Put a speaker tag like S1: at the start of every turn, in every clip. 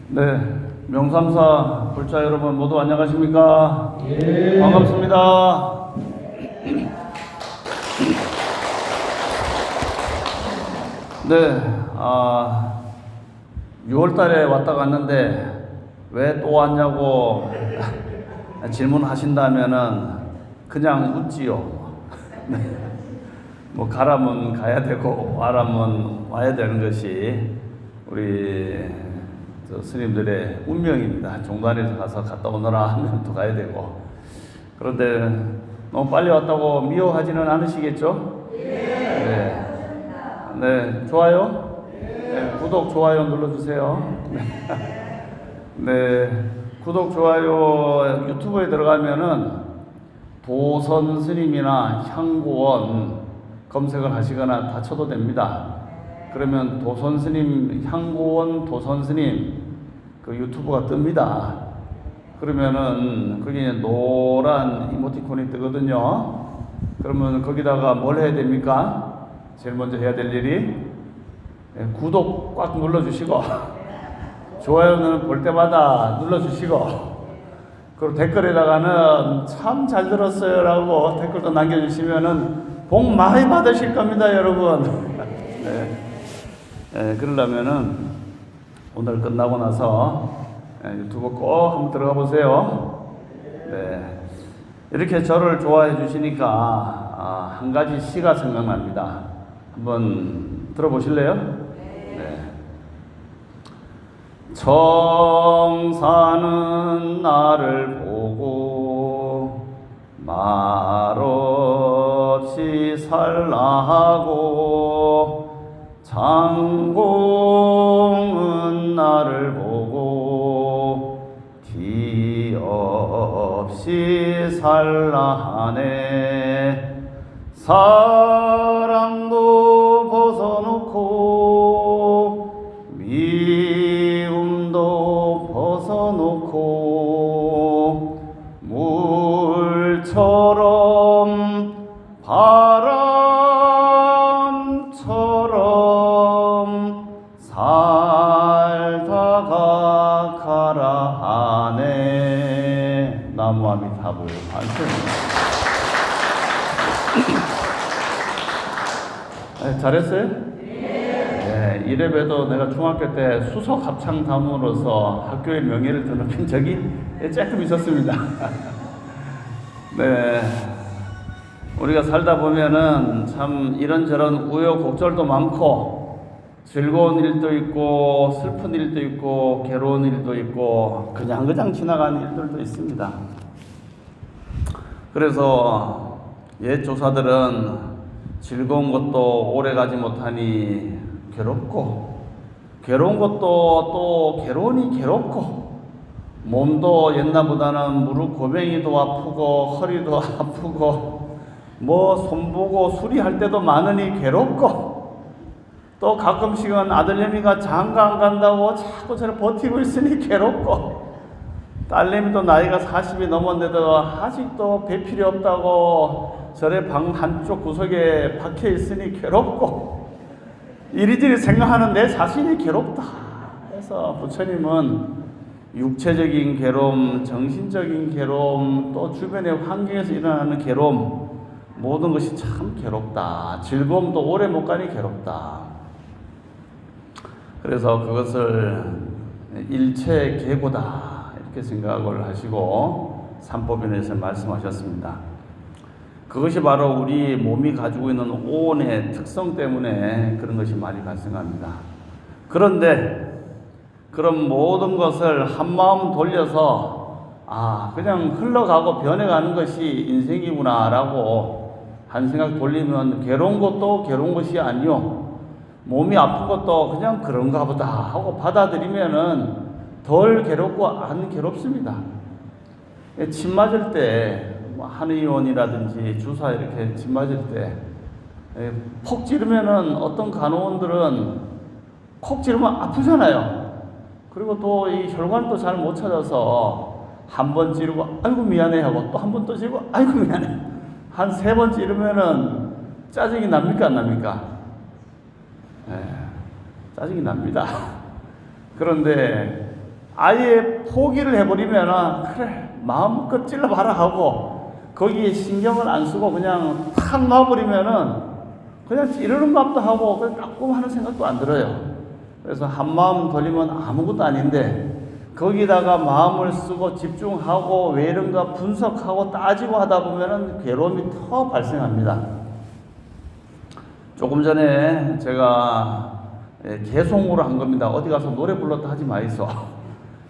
S1: 네, 명삼사 불자 여러분 모두 안녕하십니까?
S2: 예.
S1: 반갑습니다. 네, 6월달에 왔다 갔는데 왜 또 왔냐고 질문하신다면은 그냥 웃지요. 네. 뭐 가라면 가야 되고 와라면 와야 되는 것이 우리 스님들의 운명입니다. 종단에서 가서 갔다 오너라 하면 또 가야 되고. 그런데 너무 빨리 왔다고 미워하지는 않으시겠죠? 네. 네, 좋아요? 네, 구독, 좋아요 눌러주세요. 네, 구독, 좋아요 유튜브에 들어가면은 도선 스님이나 향고원 검색을 하시거나 다 쳐도 됩니다. 그러면 도선 스님, 향고원 도선 스님 그 유튜브가 뜹니다. 그러면은 거기에 노란 이모티콘이 뜨거든요. 그러면 거기다가 뭘 해야 됩니까? 제일 먼저 해야 될 일이 구독 꽉 눌러주시고 좋아요는 볼 때마다 눌러주시고 그리고 댓글에다가는 참 잘 들었어요 라고 댓글도 남겨주시면은 복 많이 받으실 겁니다 여러분. 네, 그러려면은 오늘 끝나고 나서 유튜브 꼭 한번 들어가 보세요. 네, 이렇게 저를 좋아해 주시니까 한 가지 시가 생각납니다. 한번 들어보실래요? 네. 청사는 나를 보고 말없이 살라하고 장공은 나를 보고 뒤없이 살라하네. 사랑도 벗어놓고 미움도 벗어놓고 물처럼 바람처럼 살다가 가라 하네. 나무아미타불 안녕입니다. 네, 잘했어요? 네, 이래봬도 내가 중학교 때 수석 합창 단원으로서 학교의 명예를 더높인 적이 조금 있었습니다. 네, 우리가 살다 보면은 참 이런저런 우여곡절도 많고 즐거운 일도 있고 슬픈 일도 있고 괴로운 일도 있고 그냥 지나가는 일들도 있습니다. 그래서 옛 조사들은 즐거운 것도 오래 가지 못하니 괴롭고 괴로운 것도 또 괴로우니 괴롭고 몸도 옛날보다는 무릎 고뱅이도 아프고 허리도 아프고 뭐 손보고 수리할 때도 많으니 괴롭고 또 가끔씩은 아들내미가 장가 안 간다고 자꾸 저를 버티고 있으니 괴롭고 딸내미도 나이가 40이 넘었는데도 아직도 배필이 없다고 절에 방 한쪽 구석에 박혀 있으니 괴롭고 이리저리 생각하는 내 자신이 괴롭다. 그래서 부처님은 육체적인 괴로움, 정신적인 괴로움, 또 주변의 환경에서 일어나는 괴로움 모든 것이 참 괴롭다. 즐거움도 오래 못 가니 괴롭다. 그래서 그것을 일체계고다 이렇게 생각을 하시고 삼법인에서 말씀하셨습니다. 그것이 바로 우리 몸이 가지고 있는 오온의 특성 때문에 그런 것이 많이 발생합니다. 그런데 그런 모든 것을 한마음 돌려서 그냥 흘러가고 변해가는 것이 인생이구나 라고 한 생각 돌리면 괴로운 것도 괴로운 것이 아니요 몸이 아픈 것도 그냥 그런가 보다 하고 받아들이면은 덜 괴롭고 안 괴롭습니다. 침 맞을 때 한의원이라든지 주사 이렇게 침 맞을 때 폭 찌르면은 어떤 간호원들은 콕 찌르면 아프잖아요. 그리고 또 이 혈관도 잘 못 찾아서 한 번 찌르고 아이고 미안해 하고 또 한 번 또 찌르고 아이고 미안해 한 3번 찌르면은 짜증이 납니까 안 납니까? 짜증이 납니다. 그런데 아예 포기를 해버리면 그래 마음껏 찔러봐라 하고 거기에 신경을 안 쓰고 그냥 탁 놔버리면은 그냥 찌르는 값도 하고 그냥 따끔 하는 생각도 안 들어요. 그래서 한 마음 돌리면 아무것도 아닌데 거기다가 마음을 쓰고 집중하고 왜 이런가 분석하고 따지고 하다 보면은 괴로움이 더 발생합니다. 조금 전에 제가 개송으로 한 겁니다. 어디 가서 노래 불렀다 하지 마이소.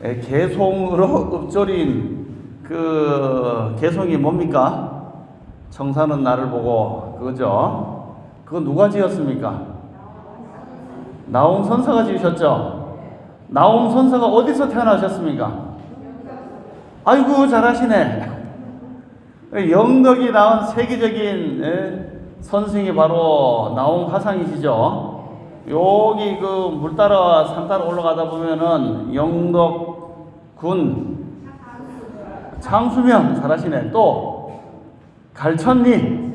S1: 개송으로 읊조린 그 개송이 뭡니까? 청사는 나를 보고 그거죠. 그거 누가 지었습니까? 나홍 선사가 지으셨죠. 나홍 선사가 어디서 태어나셨습니까? 아이고 잘하시네. 영덕이 낳은 세계적인 선생이 바로 나홍 화상이시죠. 여기 그 물 따라 산 따라 올라가다 보면은 영덕군 창수면 잘하시네. 또 갈천리,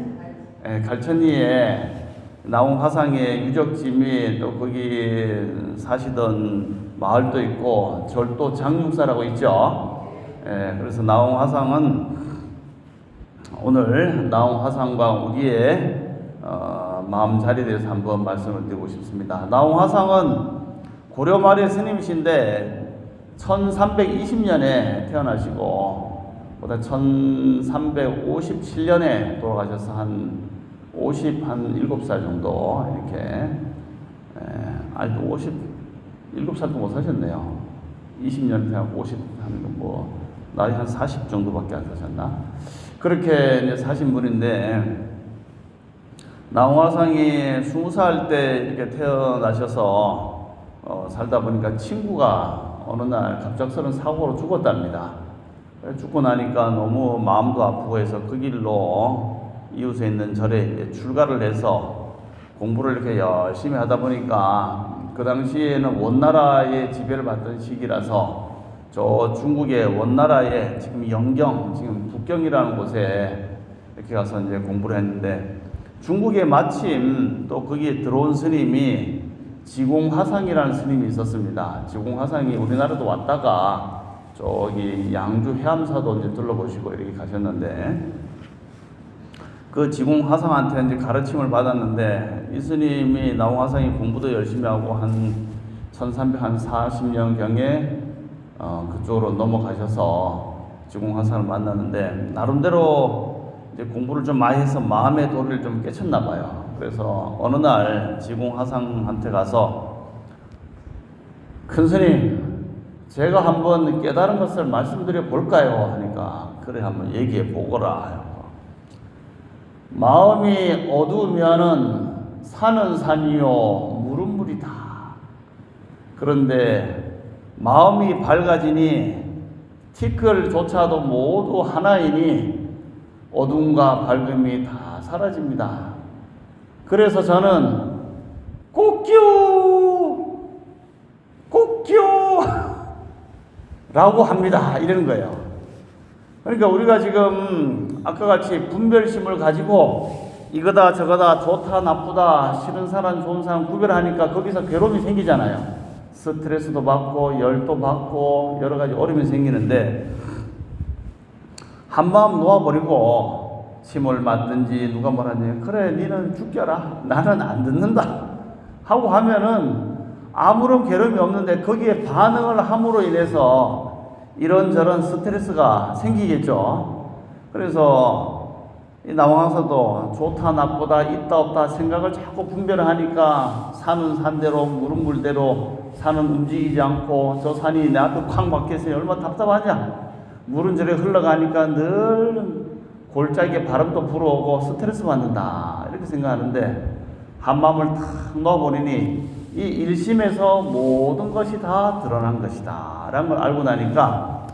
S1: 갈천리에 나홍 화상의 유적지미 또 거기 사시던 마을도 있고 절도 장육사라고 있죠. 그래서 나홍 화상은 오늘 나홍 화상과 우리의 마음 자리에 대해서 한번 말씀을 드리고 싶습니다. 나홍 화상은 고려 말의 스님이신데 1320년에 태어나시고 보다 1357년에 돌아가셔서 한 57살 정도 이렇게 아직도 57살도 못 사셨네요. 20년 태어나고 50 뭐 나이 한 40 정도밖에 안 사셨나? 그렇게 이제 사신 분인데 나홍 화상이 20살 때 이렇게 태어나셔서 살다 보니까 친구가 어느 날 갑작스러운 사고로 죽었답니다. 죽고 나니까 너무 마음도 아프고 해서 그 길로 이웃에 있는 절에 이제 출가를 해서 공부를 이렇게 열심히 하다 보니까 그 당시에는 원나라의 지배를 받던 시기라서 저 중국의 원나라의 지금 영경, 지금 북경이라는 곳에 이렇게 가서 이제 공부를 했는데 중국에 마침 또 거기에 들어온 스님이 지공화상이라는 스님이 있었습니다. 지공화상이 우리나라도 왔다가 저기 양주 해암사도 이제 둘러보시고 이렇게 가셨는데 그 지공화상한테 이제 가르침을 받았는데 이 스님이 나홍 화상이 공부도 열심히 하고 한 1340년경에 그쪽으로 넘어가셔서 지공화상을 만났는데 나름대로 이제 공부를 좀 많이 해서 마음의 도리를 좀 깨쳤나 봐요. 그래서 어느 날 지공화상한테 가서 큰 스님 제가 한번 깨달은 것을 말씀드려 볼까요? 하니까 그래 한번 얘기해 보거라. 마음이 어두우면은 산은 산이요 물은 물이다. 그런데 마음이 밝아지니 티끌조차도 모두 하나이니 어둠과 밝음이 다 사라집니다. 그래서 저는 꼭기요 라고 합니다. 이러는 거예요. 그러니까 우리가 지금 아까 같이 분별심을 가지고 이거다 저거다 좋다 나쁘다 싫은 사람 좋은 사람 구별하니까 거기서 괴로움이 생기잖아요. 스트레스도 받고 열도 받고 여러 가지 어려움이 생기는데 한마음 놓아버리고 침을 맞든지 누가 뭐라든지 그래 니는 죽여라 나는 안 듣는다 하고 하면은 아무런 괴로움이 없는데 거기에 반응을 함으로 인해서 이런저런 스트레스가 생기겠죠. 그래서 이 나홍화상도 좋다 나쁘다 있다 없다 생각을 자꾸 분별을 하니까 산은 산대로 물은 물대로 산은 움직이지 않고 저 산이 나한테 쾅 박혀서 얼마나 답답하냐. 물은 저래 흘러가니까 늘 골짜기에 바람도 불어오고 스트레스 받는다 이렇게 생각하는데 한마음을 탁 놓아버리니 이 일심에서 모든 것이 다 드러난 것이다 라는 걸 알고 나니까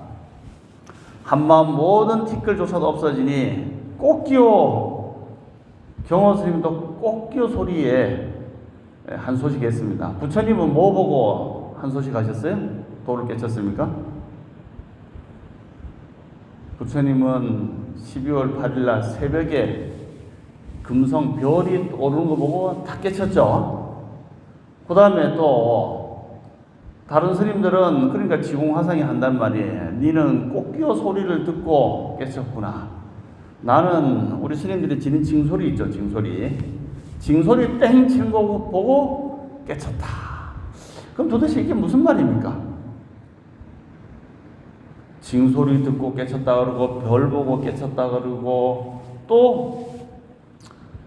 S1: 한마음 모든 티끌조차도 없어지니 꼭기요 경호스님도 꼭기요 소리에 한 소식 했습니다. 부처님은 뭐 보고 한 소식 하셨어요? 도를 깨쳤습니까? 부처님은 12월 8일날 새벽에 금성 별이 오르는 거 보고 다 깨쳤죠. 그 다음에 또 다른 스님들은 그러니까 지공화상이 한단 말이에요. 니는 꽃기어 소리를 듣고 깨쳤구나. 나는 우리 스님들이 지닌 징소리 있죠. 징소리 땡 치는 거 보고 깨쳤다. 그럼 도대체 이게 무슨 말입니까? 징소리 듣고 깨쳤다 그러고 별 보고 깨쳤다 그러고 또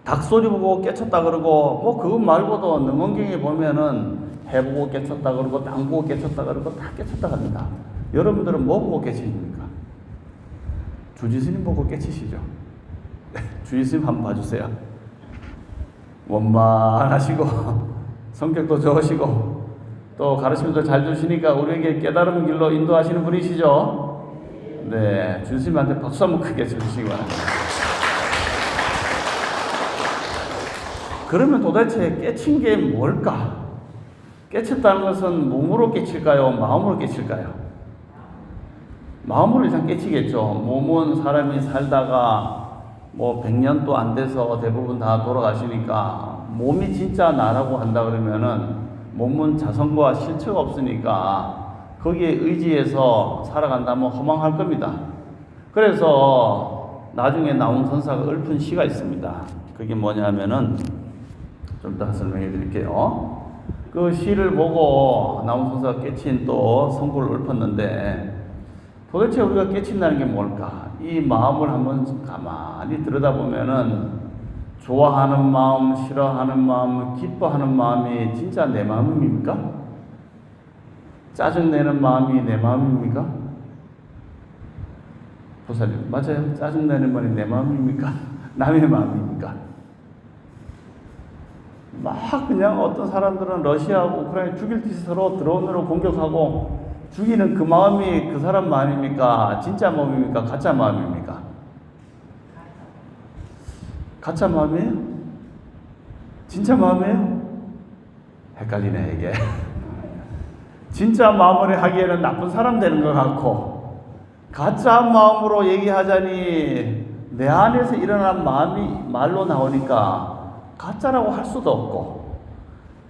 S1: 닭소리 보고 깨쳤다 그러고 뭐 그거 말고도 능언경에 보면은 해 보고 깨쳤다 그러고 땅 보고 깨쳤다 그러고 다 깨쳤다 합니다. 여러분들은 뭐 보고 깨치십니까? 주지스님 보고 깨치시죠? 주지스님 한번 봐주세요. 원만하시고 성격도 좋으시고 또 가르침도 잘 주시니까 우리에게 깨달은 길로 인도하시는 분이시죠? 네, 주지스님한테 박수 한번 크게 쳐주시기 바랍니다. 그러면 도대체 깨친 게 뭘까? 깨쳤다는 것은 몸으로 깨칠까요? 마음으로 깨칠까요? 마음으로 일단 깨치겠죠. 몸은 사람이 살다가 뭐 100년도 안 돼서 대부분 다 돌아가시니까 몸이 진짜 나라고 한다 그러면은 몸은 자성과 실체가 없으니까 거기에 의지해서 살아간다면 허망할 겁니다. 그래서 나중에 나온 선사가 읊은 시가 있습니다. 그게 뭐냐면은 좀 더 설명해 드릴게요. 그 시를 보고 나온 선사가 깨친 또 성구를 읊었는데 도대체 우리가 깨친다는 게 뭘까? 이 마음을 한번 가만히 들여다보면은 좋아하는 마음, 싫어하는 마음, 기뻐하는 마음이 진짜 내 마음입니까? 짜증내는 마음이 내 마음입니까? 보살님, 맞아요. 짜증내는 마음이 내 마음입니까? 남의 마음입니까? 막 그냥 어떤 사람들은 러시아하고 우크라이나 죽일 듯이 서로 드론으로 공격하고 죽이는 그 마음이 그 사람 마음입니까? 진짜 마음입니까? 가짜 마음입니까? 가짜 마음이에요? 진짜 마음이에요? 헷갈리네 이게. 진짜 마음으로 하기에는 나쁜 사람 되는 것 같고 가짜 마음으로 얘기하자니 내 안에서 일어난 마음이 말로 나오니까 가짜라고 할 수도 없고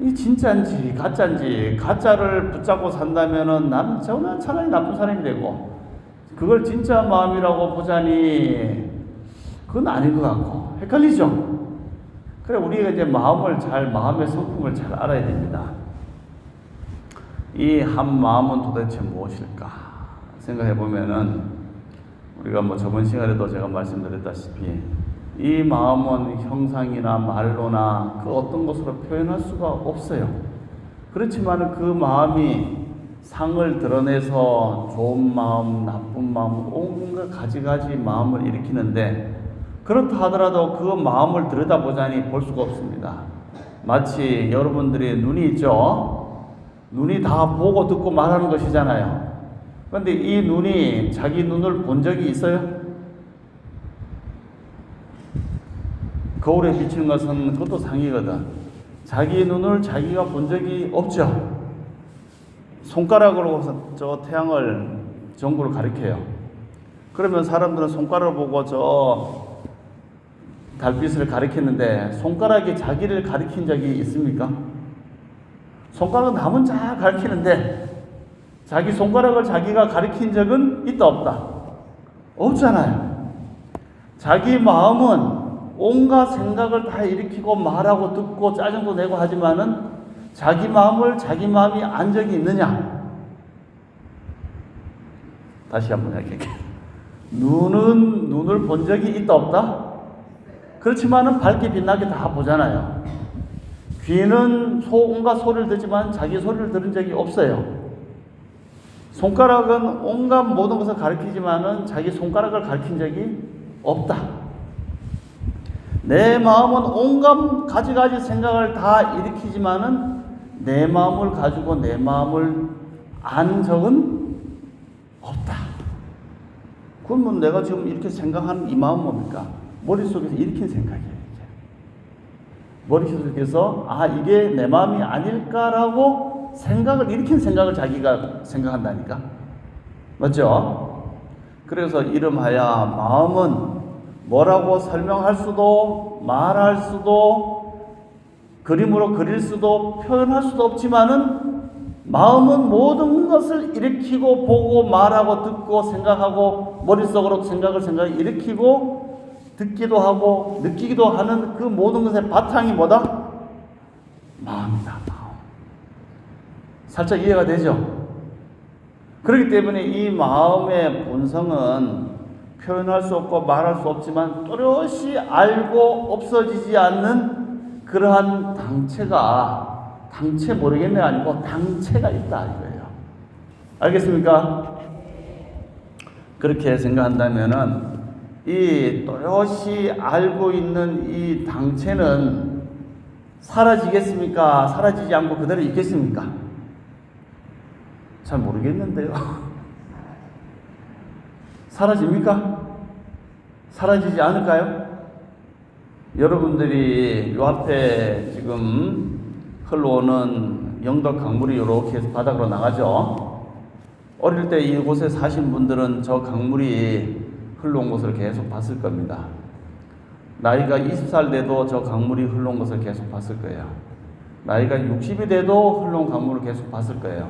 S1: 이 진짜인지 가짜인지 가짜를 붙잡고 산다면은 나는 저는 차라리 나쁜 사람이 되고 그걸 진짜 마음이라고 보자니 그건 아닌 것 같고 헷갈리죠. 그래 우리가 이제 마음의 성품을 잘 알아야 됩니다. 이 한 마음은 도대체 무엇일까 생각해 보면은 우리가 뭐 저번 시간에도 제가 말씀드렸다시피 이 마음은 형상이나 말로나 그 어떤 것으로 표현할 수가 없어요. 그렇지만 그 마음이 상을 드러내서 좋은 마음, 나쁜 마음, 온갖 가지가지 마음을 일으키는데 그렇다 하더라도 그 마음을 들여다보자니 볼 수가 없습니다. 마치 여러분들이 눈이 있죠? 눈이 다 보고 듣고 말하는 것이잖아요. 그런데 이 눈이 자기 눈을 본 적이 있어요? 거울에 비치는 것은 그것도 상이거든. 자기 눈을 자기가 본 적이 없죠. 손가락으로 저 태양을 정부를 가리켜요. 그러면 사람들은 손가락을 보고 저 달빛을 가리켰는데 손가락이 자기를 가리킨 적이 있습니까? 손가락은 남은 잘 가리키는데 자기 손가락을 자기가 가리킨 적은 있다 없다? 없잖아요. 자기 마음은 온갖 생각을 다 일으키고 말하고 듣고 짜증도 내고 하지만은 자기 마음을 자기 마음이 안 적이 있느냐? 다시 한번 할게요. 눈을 본 적이 있다 없다? 그렇지만은 밝게 빛나게 다 보잖아요. 귀는 온갖 소리를 듣지만 자기 소리를 들은 적이 없어요. 손가락은 온갖 모든 것을 가리키지만은 자기 손가락을 가리킨 적이 없다. 내 마음은 온갖 가지가지 생각을 다 일으키지만은 내 마음을 가지고 내 마음을 안 적은 없다. 그러면 내가 지금 이렇게 생각하는 이 마음은 뭡니까? 머릿속에서 일으킨 생각이에요. 머릿속에서 이게 내 마음이 아닐까라고 생각을 일으킨 생각을 자기가 생각한다니까. 맞죠? 그래서 이름하여 마음은 뭐라고 설명할 수도 말할 수도 그림으로 그릴 수도 표현할 수도 없지만은 마음은 모든 것을 일으키고 보고 말하고 듣고 생각하고 머릿속으로 생각을 일으키고 듣기도 하고 느끼기도 하는 그 모든 것의 바탕이 뭐다? 마음이다. 마음. 살짝 이해가 되죠? 그렇기 때문에 이 마음의 본성은 표현할 수 없고 말할 수 없지만 또렷이 알고 없어지지 않는 그러한 당체 모르겠네 아니고 당체가 있다 이거예요. 알겠습니까? 그렇게 생각한다면은 이 또렷이 알고 있는 이 당체는 사라지겠습니까? 사라지지 않고 그대로 있겠습니까? 잘 모르겠는데요. 사라집니까? 사라지지 않을까요? 여러분들이 요 앞에 지금 흘러오는 영덕 강물이 이렇게 해서 바닥으로 나가죠. 어릴 때 이곳에 사신 분들은 저 강물이 흘러온 것을 계속 봤을 겁니다. 나이가 20살 돼도 저 강물이 흘러온 것을 계속 봤을 거예요. 나이가 60이 돼도 흘러온 강물을 계속 봤을 거예요.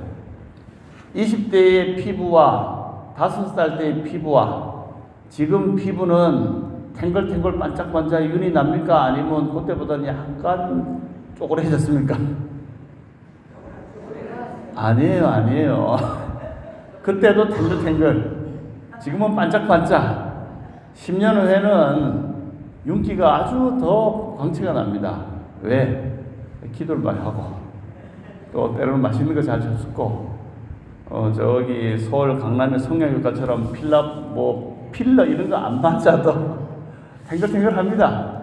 S1: 20대의 피부와 5살 때의 피부와 지금 피부는 탱글탱글 반짝반짝 윤이 납니까? 아니면 그때보다는 약간 쪼그레졌습니까? 아니에요. 그때도 탱글탱글. 지금은 반짝반짝. 10년 후에는 윤기가 아주 더 광채가 납니다. 왜? 기도를 많이 하고 또 때로는 맛있는 거 잘 줬고 저기 서울 강남의 성형외과처럼 필러 이런 거 안 맞아도 탱글탱글합니다.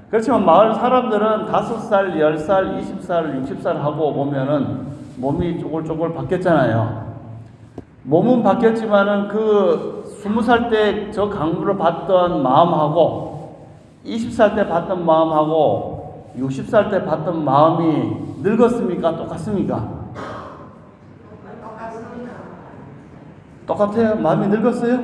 S1: 그렇지만 마을 사람들은 5살, 10살, 20살, 60살 하고 보면은 몸이 쪼글쪼글 바뀌었잖아요. 몸은 바뀌었지만은 그 20살 때 저 강물을 봤던 마음하고 20살 때 봤던 마음하고 60살 때 봤던 마음이 늙었습니까? 똑같습니까? 똑같아요? 마음이 늙었어요?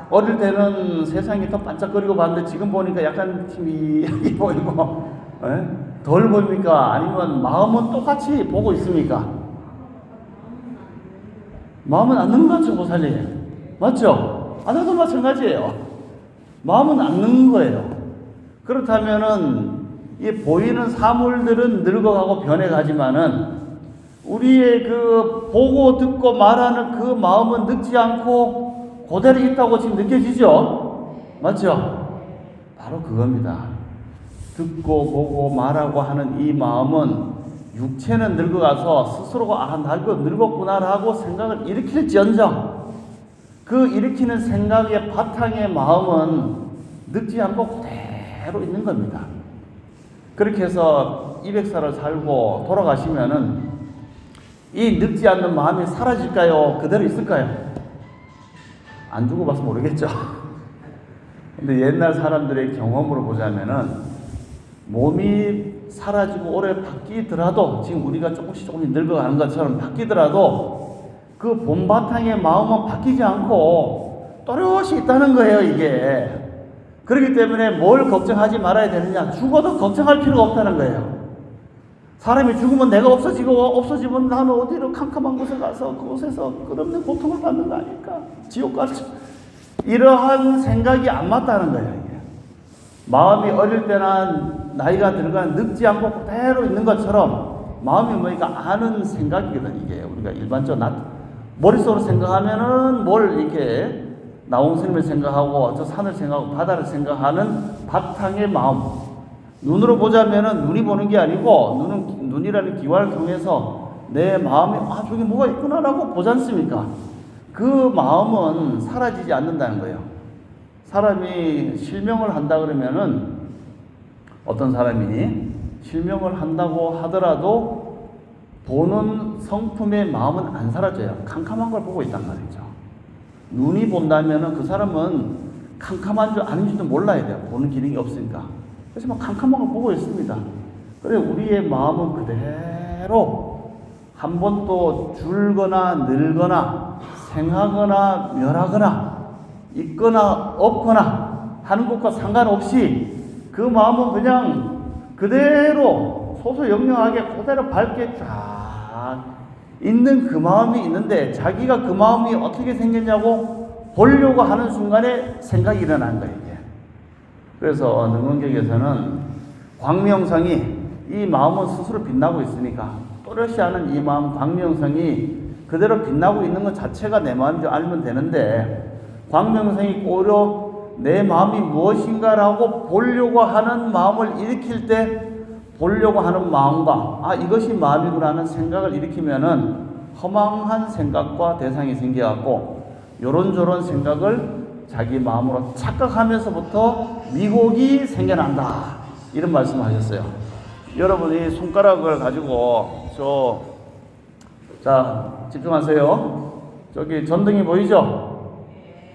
S1: 어릴 때는 세상이 더 반짝거리고 봤는데 지금 보니까 약간 희미하게 보이고 덜 보입니까? 아니면 마음은 똑같이 보고 있습니까? 마음은 안 늙는 것 같죠, 보살님? 맞죠? 하나도 마찬가지예요. 마음은 안 늙는 거예요. 그렇다면은 이 보이는 사물들은 늙어가고 변해가지만은 우리의 그 보고 듣고 말하는 그 마음은 늙지 않고 그대로 있다고 지금 느껴지죠? 맞죠? 바로 그겁니다. 듣고 보고 말하고 하는 이 마음은 육체는 늙어가서 스스로가 나도 늙었구나라고 생각을 일으킬지언정 그 일으키는 생각의 바탕의 마음은 늙지 않고 그대로 있는 겁니다. 그렇게 해서 200살을 살고 돌아가시면은 이 늙지 않는 마음이 사라질까요? 그대로 있을까요? 안 두고 봐서 모르겠죠. 근데 옛날 사람들의 경험으로 보자면은 몸이 사라지고 오래 바뀌더라도 지금 우리가 조금씩 늙어가는 것처럼 바뀌더라도 그 본바탕의 마음은 바뀌지 않고 또렷이 있다는 거예요, 이게. 그렇기 때문에 뭘 걱정하지 말아야 되느냐? 죽어도 걱정할 필요가 없다는 거예요. 사람이 죽으면 내가 없어지면 나는 어디로 캄캄한 곳에 가서 그곳에서 끝없는 고통을 받는 거 아닐까? 지옥 가서. 이러한 생각이 안 맞다는 거예요, 이게. 마음이 어릴 때나 나이가 들어가는 늙지 않고 그대로 있는 것처럼 마음이 뭐니까 아는 생각이거든, 이게. 우리가 일반적으로 머릿속으로 생각하면은 뭘 이렇게 나홍스님을 생각하고 저 산을 생각하고 바다를 생각하는 바탕의 마음. 눈으로 보자면은 눈이 보는 게 아니고 눈이라는 기관을 통해서 내 마음에 저기 뭐가 있구나라고 보지 않습니까? 그 마음은 사라지지 않는다는 거예요. 사람이 실명을 한다 그러면은 어떤 사람이 실명을 한다고 하더라도 보는 성품의 마음은 안 사라져요. 캄캄한 걸 보고 있단 말이죠. 눈이 본다면은 그 사람은 캄캄한 줄 아닌지도 몰라야 돼요. 보는 기능이 없으니까. 그래서 막 캄캄한 걸 보고 있습니다. 그래 우리의 마음은 그대로 한 번도 줄거나 늘거나 생하거나 멸하거나 있거나 없거나 하는 것과 상관없이 그 마음은 그냥 그대로 소소영영하게 그대로 밝게 쫙 딱 있는 그 마음이 있는데 자기가 그 마음이 어떻게 생겼냐고 보려고 하는 순간에 생각이 일어난 거예요. 이게. 그래서 능원객에서는 광명성이 이 마음은 스스로 빛나고 있으니까 또렷이 하는 이 마음 광명성이 그대로 빛나고 있는 것 자체가 내 마음인 줄 알면 되는데 광명성이 오히려 내 마음이 무엇인가라고 보려고 하는 마음을 일으킬 때 보려고 하는 마음과 이것이 마음이구나 하는 생각을 일으키면은 허망한 생각과 대상이 생겨갖고 요런저런 생각을 자기 마음으로 착각하면서부터 미혹이 생겨난다 이런 말씀을 하셨어요. 여러분이 손가락을 가지고 자 집중하세요. 저기 전등이 보이죠?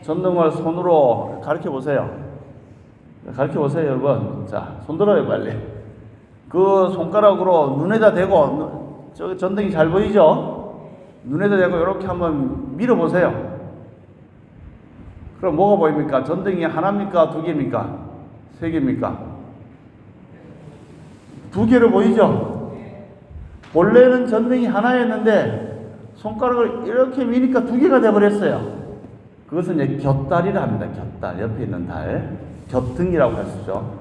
S1: 전등을 손으로 가르쳐 보세요. 가르쳐 보세요, 여러분. 자, 손 들어요, 빨리. 그 손가락으로 눈에다 대고, 저기 전등이 잘 보이죠? 눈에다 대고 이렇게 한번 밀어 보세요. 그럼 뭐가 보입니까? 전등이 하나입니까? 두 개입니까? 세 개입니까? 두 개로 보이죠? 본래는 전등이 하나였는데 손가락을 이렇게 미니까 두 개가 되어버렸어요. 그것은 이제 곁달이라 합니다. 곁달, 옆에 있는 달. 곁등이라고 할 수 있죠.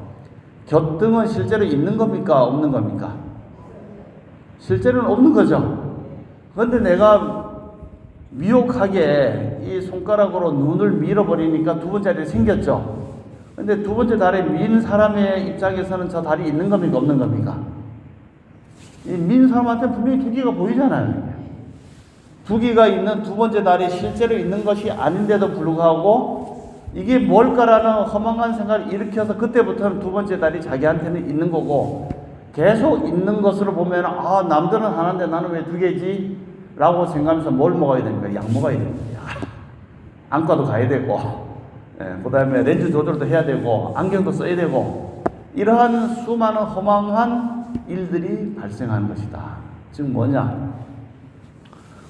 S1: 곁등은 실제로 있는 겁니까? 없는 겁니까? 실제로는 없는 거죠. 그런데 내가 미혹하게 이 손가락으로 눈을 밀어버리니까 두 번째 달이 생겼죠. 근데 두 번째 달에 민 사람의 입장에서는 저 달이 있는 겁니까? 없는 겁니까? 이 민 사람한테 분명히 두 개가 보이잖아요. 두 개가 있는 두 번째 달이 실제로 있는 것이 아닌데도 불구하고 이게 뭘까라는 허망한 생각을 일으켜서 그때부터는 두 번째 달이 자기한테는 있는 거고 계속 있는 것으로 보면 남들은 하나인데 나는 왜 두 개지? 라고 생각하면서 뭘 먹어야 됩니까? 약 먹어야 됩니다. 안과도 가야 되고 그 다음에 렌즈 조절도 해야 되고 안경도 써야 되고 이러한 수많은 허망한 일들이 발생하는 것이다. 즉 뭐냐?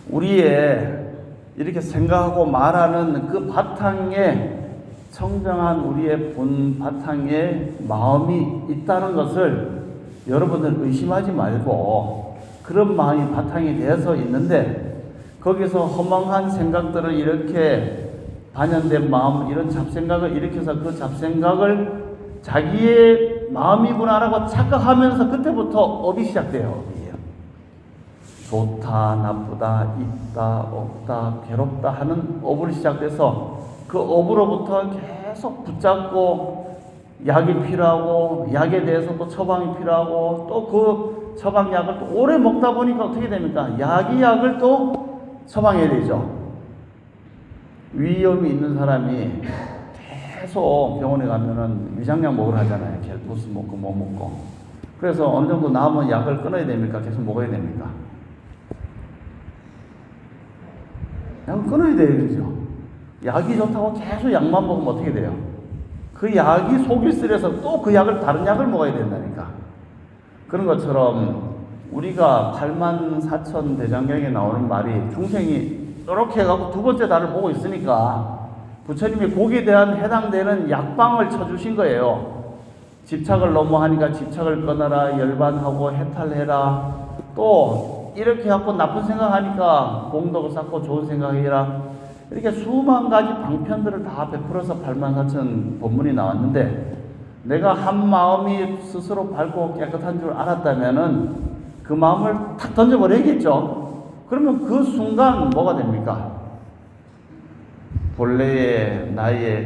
S1: 우리의 이렇게 생각하고 말하는 그 바탕에 청정한 우리의 본 바탕에 마음이 있다는 것을 여러분들 의심하지 말고 그런 마음이 바탕이 되어서 있는데 거기서 허망한 생각들을 이렇게 반영된 마음 이런 잡생각을 일으켜서 그 잡생각을 자기의 마음이구나라고 착각하면서 그때부터 업이 시작돼요. 좋다, 나쁘다, 있다, 없다, 괴롭다 하는 업으로 시작돼서 그 업으로부터 계속 붙잡고 약이 필요하고 약에 대해서 또 처방이 필요하고 또 그 처방약을 또 오래 먹다 보니까 어떻게 됩니까? 약을 또 처방해야 되죠. 위염이 있는 사람이 계속 병원에 가면은 위장약 먹으러 하잖아요. 갤푸스 먹고 뭐 먹고. 그래서 어느 정도 남은 약을 끊어야 됩니까? 계속 먹어야 됩니까? 약을 끊어야 돼요, 그죠? 약이 좋다고 계속 약만 먹으면 어떻게 돼요? 그 약이 속이 쓰려서 또 그 약을, 다른 약을 먹어야 된다니까. 그런 것처럼 우리가 84,000 대장경에 나오는 말이 중생이 이렇게 해갖고 두 번째 달을 보고 있으니까 부처님이 거기에 대한 해당되는 약방을 쳐주신 거예요. 집착을 너무 하니까 집착을 끊어라, 열반하고 해탈해라, 또 이렇게 하고 나쁜 생각하니까 공덕을 쌓고 좋은 생각해라. 이렇게 수만 가지 방편들을 다 베풀어서 84,000 법문이 나왔는데 내가 한 마음이 스스로 밝고 깨끗한 줄 알았다면은 그 마음을 탁 던져버려야겠죠. 그러면 그 순간 뭐가 됩니까? 본래의 나의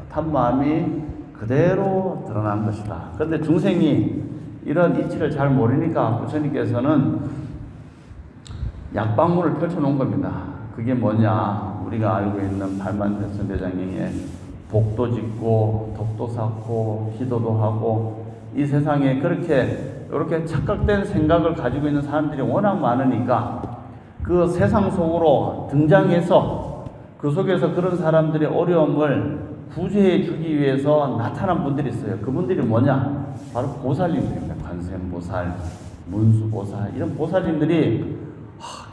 S1: 깨끗한 마음이 그대로 드러난 것이다. 그런데 중생이 이런 이치를 잘 모르니까 부처님께서는 약방문을 펼쳐놓은 겁니다. 그게 뭐냐? 우리가 알고 있는 84,000대장경에 복도 짓고 덕도 쌓고 기도도 하고 이 세상에 이렇게 착각된 생각을 가지고 있는 사람들이 워낙 많으니까 그 세상 속으로 등장해서 그 속에서 그런 사람들의 어려움을 구제해 주기 위해서 나타난 분들이 있어요. 그분들이 뭐냐? 바로 보살님들입니다. 관세음보살, 문수보살 이런 보살님들이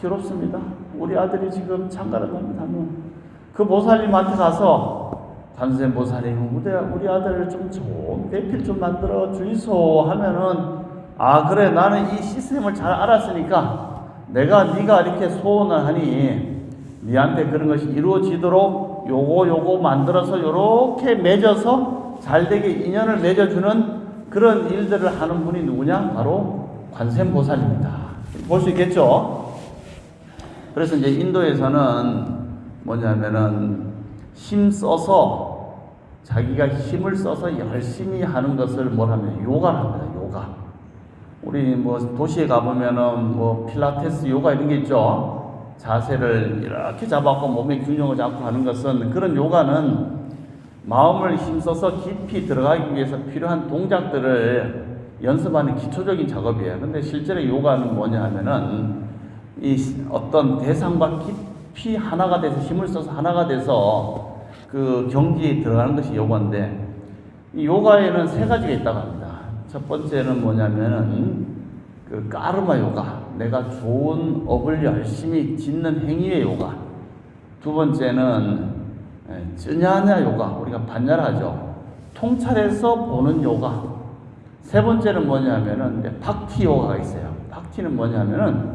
S1: 괴롭습니다. 우리 아들이 지금 장가를 갑니다 하면 그 보살님한테 가서 관세음보살님 우리 아들을 좀 좋은 배필 좀 만들어 주이소 하면은 그래 나는 이 시스템을 잘 알았으니까 네가 이렇게 소원을 하니 네한테 그런 것이 이루어지도록 요거 만들어서 요렇게 맺어서 잘되게 인연을 맺어주는 그런 일들을 하는 분이 누구냐? 바로 관세음보살입니다. 볼 수 있겠죠? 그래서 이제 인도에서는 뭐냐면은 힘써서 자기가 힘을 써서 열심히 하는 것을 뭐라면 요가를 합니다. 요가. 우리 뭐 도시에 가보면은 뭐 필라테스 요가 이런 게 있죠. 자세를 이렇게 잡아갖고 몸의 균형을 잡고 하는 것은, 그런 요가는 마음을 힘써서 깊이 들어가기 위해서 필요한 동작들을 연습하는 기초적인 작업이에요. 근데 실제로 요가는 뭐냐 하면은 이 어떤 대상과 깊이 하나가 돼서 힘을 써서 하나가 돼서 그 경지에 들어가는 것이 요가인데, 이 요가에는 세 가지가 있다고 합니다. 첫 번째는 뭐냐면은 그 까르마 요가, 내가 좋은 업을 열심히 짓는 행위의 요가. 두 번째는 쯔냐냐 요가, 우리가 반야라죠. 통찰해서 보는 요가. 세 번째는 뭐냐면은 박티 요가가 있어요. 박티는 뭐냐면은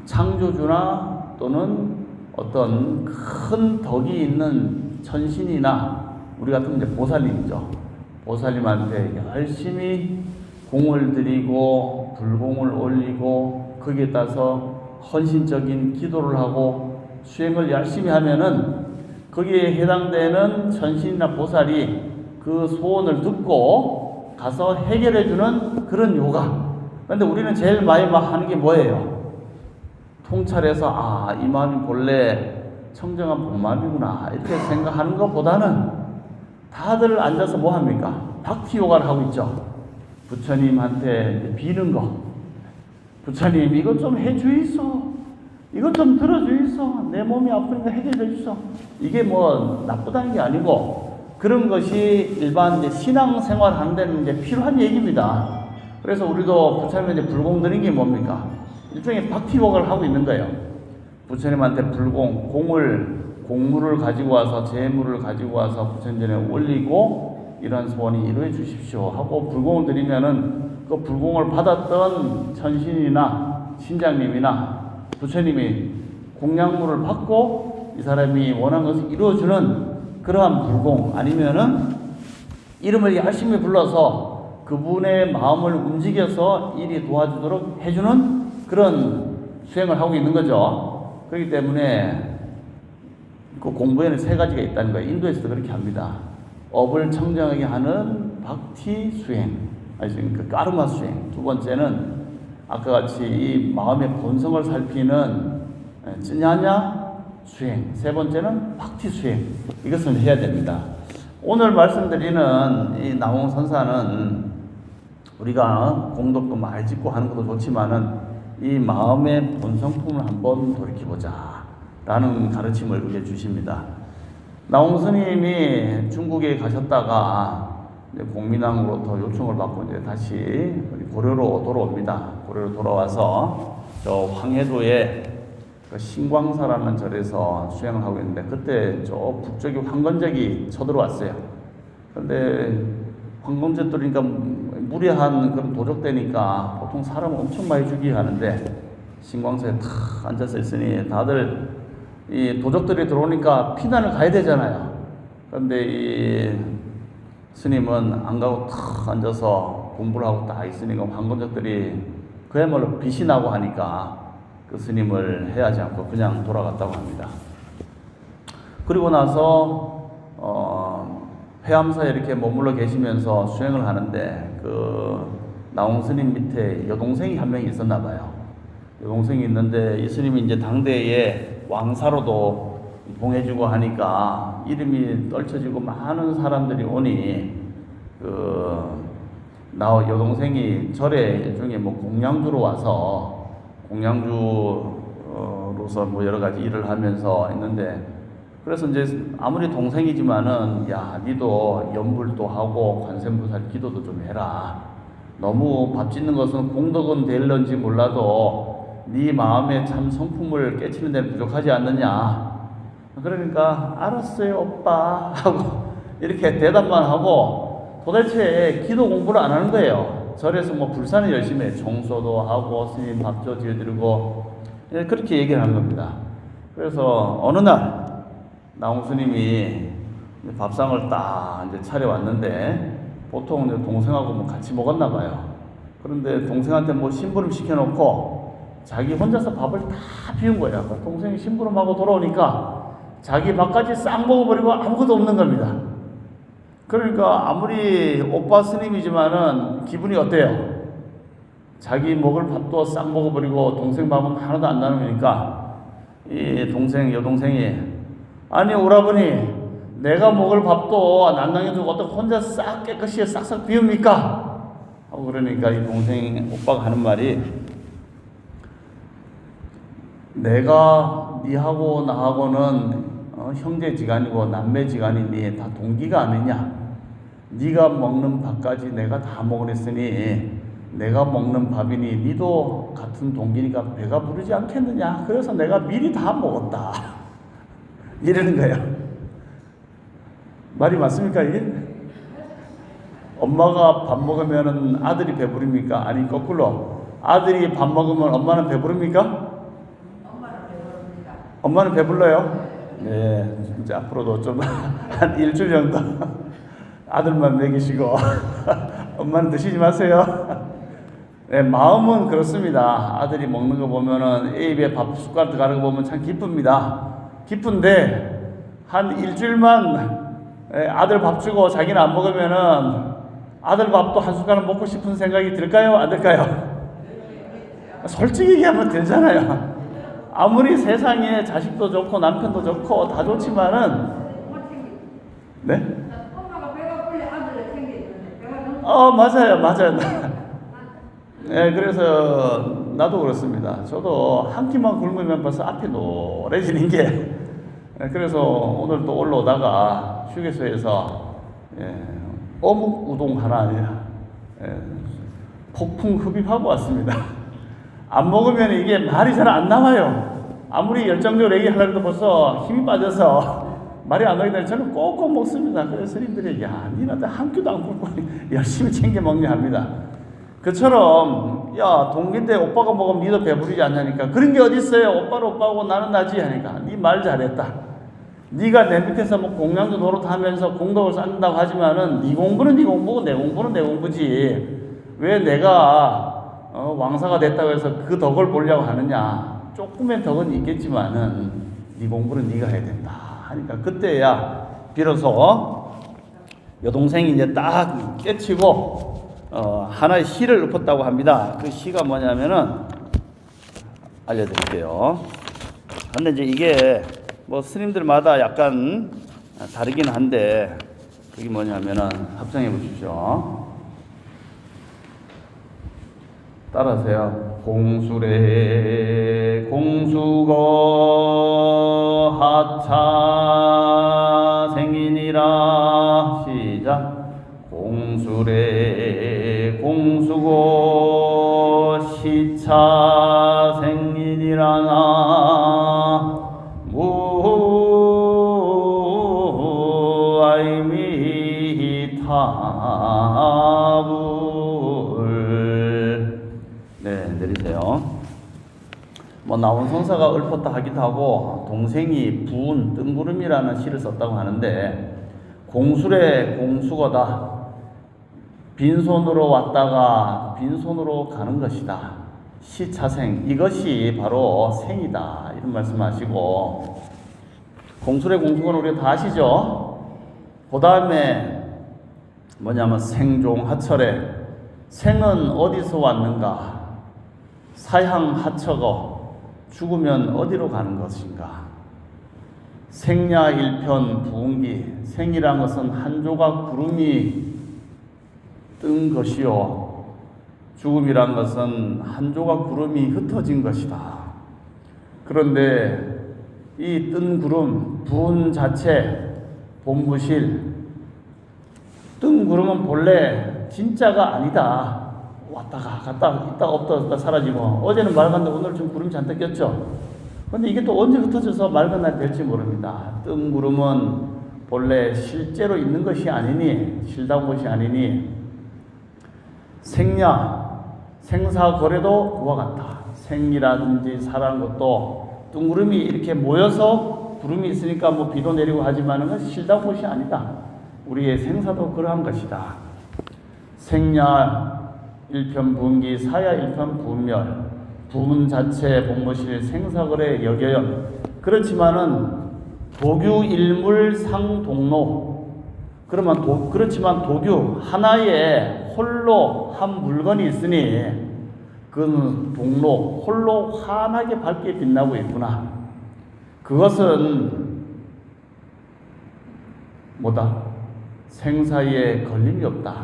S1: 창조주나 또는 어떤 큰 덕이 있는 천신이나 우리 같은 이제 보살님이죠. 보살님한테 열심히 공을 들이고 불공을 올리고 거기에 따라서 헌신적인 기도를 하고 수행을 열심히 하면은 거기에 해당되는 천신이나 보살이 그 소원을 듣고 가서 해결해주는 그런 요가. 그런데 우리는 제일 많이 막 하는 게 뭐예요? 통찰해서 이 마음이 본래 청정한 본 마음이구나 이렇게 생각하는 것보다는 다들 앉아서 뭐 합니까? 박티 요가를 하고 있죠. 부처님한테 비는 거. 부처님 이것 좀 해주이소. 이것 좀 들어주이소. 내 몸이 아프니까 해결해 주소. 이게 뭐 나쁘다는 게 아니고 그런 것이 일반 이제 신앙생활 하는 데는 이제 필요한 얘기입니다. 그래서 우리도 부처님한테 불공 드린 게 뭡니까? 일종의 박티복을 하고 있는 거예요. 부처님한테 불공, 공물을 가지고 와서 재물을 가지고 와서 부처님 전에 올리고 이런 소원이 이루어 주십시오 하고 불공을 드리면은 그 불공을 받았던 천신이나 신장님이나 부처님이 공양물을 받고 이 사람이 원하는 것을 이루어주는 그러한 불공, 아니면은 이름을 열심히 불러서 그분의 마음을 움직여서 일이 도와주도록 해주는 그런 수행을 하고 있는 거죠. 그렇기 때문에 그 공부에는 세 가지가 있다는 거예요. 인도에서도 그렇게 합니다. 업을 청정하게 하는 박티 수행, 그 까르마 수행. 두 번째는 아까 같이 이 마음의 본성을 살피는 쯔냐냐 수행. 세 번째는 박티 수행. 이것을 해야 됩니다. 오늘 말씀드리는 이 나홍선사는 우리가 공덕도 많이 짓고 하는 것도 좋지만은 이 마음의 본성품을 한번 돌이켜보자 라는 가르침을 우리에게 주십니다. 나홍스님이 중국에 가셨다가 이제 공민왕으로부터 요청을 받고 이제 다시 고려로 돌아옵니다. 고려로 돌아와서 저 황해도에 그 신광사라는 절에서 수행을 하고 있는데, 그때 저 북쪽에 황건적이 쳐들어왔어요. 그런데 황건적 들으니까 무례한 그런 도적대니까 보통 사람을 엄청 많이 죽이게 하는데, 신광사에 탁 앉아서 있으니 다들 이 도적들이 들어오니까 피난을 가야 되잖아요. 그런데 이 스님은 안 가고 탁 앉아서 공부를 하고 딱 있으니까 황건적들이 그야말로 빛이 나고 하니까 그 스님을 해하지 않고 그냥 돌아갔다고 합니다. 그리고 나서 회암사에 이렇게 머물러 계시면서 수행을 하는데 그 나홍스님 밑에 여동생이 한 명이 있었나 봐요. 여동생이 있는데 이 스님이 이제 당대에 왕사로도 봉해주고 하니까 이름이 떨쳐지고 많은 사람들이 오니 여동생이 절에 일종의 뭐 공양주로 와서 공양주로서 뭐 여러 가지 일을 하면서 있는데, 그래서 이제 아무리 동생이지만은 야, 니도 연불도 하고 관세음보살 기도도 좀 해라. 너무 밥 짓는 것은 공덕은 될런지 몰라도 네 마음의 참 성품을 깨치는 데는 부족하지 않느냐. 그러니까 알았어요 오빠 하고 이렇게 대답만 하고 도대체 기도 공부를 안 하는 거예요. 절에서 뭐 불사는 열심히 해. 청소도 하고 스님 밥도 지어드리고 그렇게 얘기를 하는 겁니다. 그래서 어느 날 나홍 스님이 밥상을 딱 이제 차려왔는데 보통 이제 동생하고 뭐 같이 먹었나 봐요. 그런데 동생한테 뭐 심부름 시켜놓고 자기 혼자서 밥을 다 비운 거예요. 동생이 심부름하고 돌아오니까 자기 밥까지 싹 먹어버리고 아무것도 없는 겁니다. 그러니까 아무리 오빠 스님이지만은 기분이 어때요? 자기 먹을 밥도 싹 먹어버리고 동생 밥은 하나도 안 나누니까 이 동생, 여동생이 아니 오라버니 내가 먹을 밥도 안 남겨두고 어떻게 혼자 싹 깨끗이 싹싹 비웁니까? 하고 그러니까 이 동생 오빠가 하는 말이 내가 니하고 나하고는 형제지간이고 남매지간이니 다 동기가 아니냐? 네가 먹는 밥까지 내가 다 먹으랬으니 내가 먹는 밥이니 니도 같은 동기니까 배가 부르지 않겠느냐? 그래서 내가 미리 다 먹었다. 이러는 거예요. 말이 맞습니까 이게? 엄마가 밥 먹으면 아들이 배부릅니까? 아니 거꾸로 아들이 밥 먹으면 엄마는 배부릅니까?
S2: 엄마는 배부릅니다.
S1: 엄마는 배불러요? 네, 진짜 앞으로도 좀 한 일주일 정도 아들만 먹이시고 엄마는 드시지 마세요. 네, 마음은 그렇습니다. 아들이 먹는 거 보면은 입에 밥 숟가락 들어가는 거 보면 참 기쁩니다. 기쁜데 한 일주일만 아들 밥 주고 자기는 안 먹으면은 아들 밥도 한 숟가락 먹고 싶은 생각이 들까요? 안 들까요? 솔직히 얘기하면 들잖아요. 아무리 세상에 자식도 좋고 남편도 좋고 다 좋지만은 네?
S2: 엄마가 배가 불리 아들을 챙겨주는데 배가 너무
S1: 맞아요. 네, 그래서 나도 그렇습니다. 저도 한 끼만 굶으면 벌써 앞이 노래지는 게 그래서 오늘 또 올라오다가 휴게소에서 어묵 우동 하나 폭풍 흡입하고 왔습니다. 안 먹으면 이게 말이 잘 안 나와요. 아무리 열정적으로 얘기하려고 해도 벌써 힘이 빠져서 말이 안 나오기 때문에 저는 꼭꼭 먹습니다. 그래서 스님들이 야 니나한테 한 끼도 안 굶고 열심히 챙겨 먹냐 합니다. 그처럼 야 동기인데 오빠가 먹으면 니도 배부르지 않냐니까 그런 게 어디 있어요. 오빠는 오빠고 나는 나지 하니까 니 말 잘했다. 니가 내 밑에서 뭐 공양도 노릇하면서 공덕을 쌓는다고 하지만은 니 공부는 니 공부고 내 공부는 내 공부지 왜 내가 왕사가 됐다고 해서 그 덕을 보려고 하느냐. 조금의 덕은 있겠지만은 네 공부는 네가 해야 된다 하니까 그때야 비로소 여동생이 이제 딱 깨치고 하나의 시를 읊었다고 합니다. 그 시가 뭐냐면은 알려드릴게요. 근데 이제 이게 뭐 스님들마다 약간 다르긴 한데 그게 뭐냐면은 합성해 보십시오. 따라하세요. 공수래 공수거 하차 생이니라. 시작. 공수래 공수고 시차 생이니라 나 무아이미 타부. 네, 내리세요. 뭐 나온 성사가 읊었다 하기도 하고 동생이 부은 뜬구름이라는 시를 썼다고 하는데 공술의 공수거다. 빈손으로 왔다가 빈손으로 가는 것이다. 시차생 이것이 바로 생이다 이런 말씀하시고 공술의 공수거는 우리가 다 아시죠? 그 다음에 뭐냐면 생종하철에 생은 어디서 왔는가? 사향하처거 죽으면 어디로 가는 것인가? 생야일편 부운기 생이란 것은 한 조각 구름이 뜬 것이요 죽음이란 것은 한 조각 구름이 흩어진 것이다. 그런데 이 뜬 구름 부운 자체 본부실 뜬 구름은 본래 진짜가 아니다. 왔다가 갔다 있다가 없다가 사라지고 어제는 맑았는데 오늘 좀 구름이 잔뜩 꼈죠. 그런데 이게 또 언제 흩어져서 맑은 날 될지 모릅니다. 뜬 구름은 본래 실제로 있는 것이 아니니 실다운 것이 아니니 생사거래도 그와 같다. 생이라든지 사라는 것도 둥구름이 이렇게 모여서 구름이 있으니까 뭐 비도 내리고 하지만은 그건 실다 것이 아니다. 우리의 생사도 그러한 것이다. 생야 일편분기, 사야 일편분멸, 부문 자체 복무실 생사거래 여겨연. 그렇지만은 도규일물상동로. 그렇지만 도규 하나에 홀로 한 물건이 있으니 그 동로 홀로 환하게 밝게 빛나고 있구나. 그것은 뭐다? 생사에 걸림이 없다.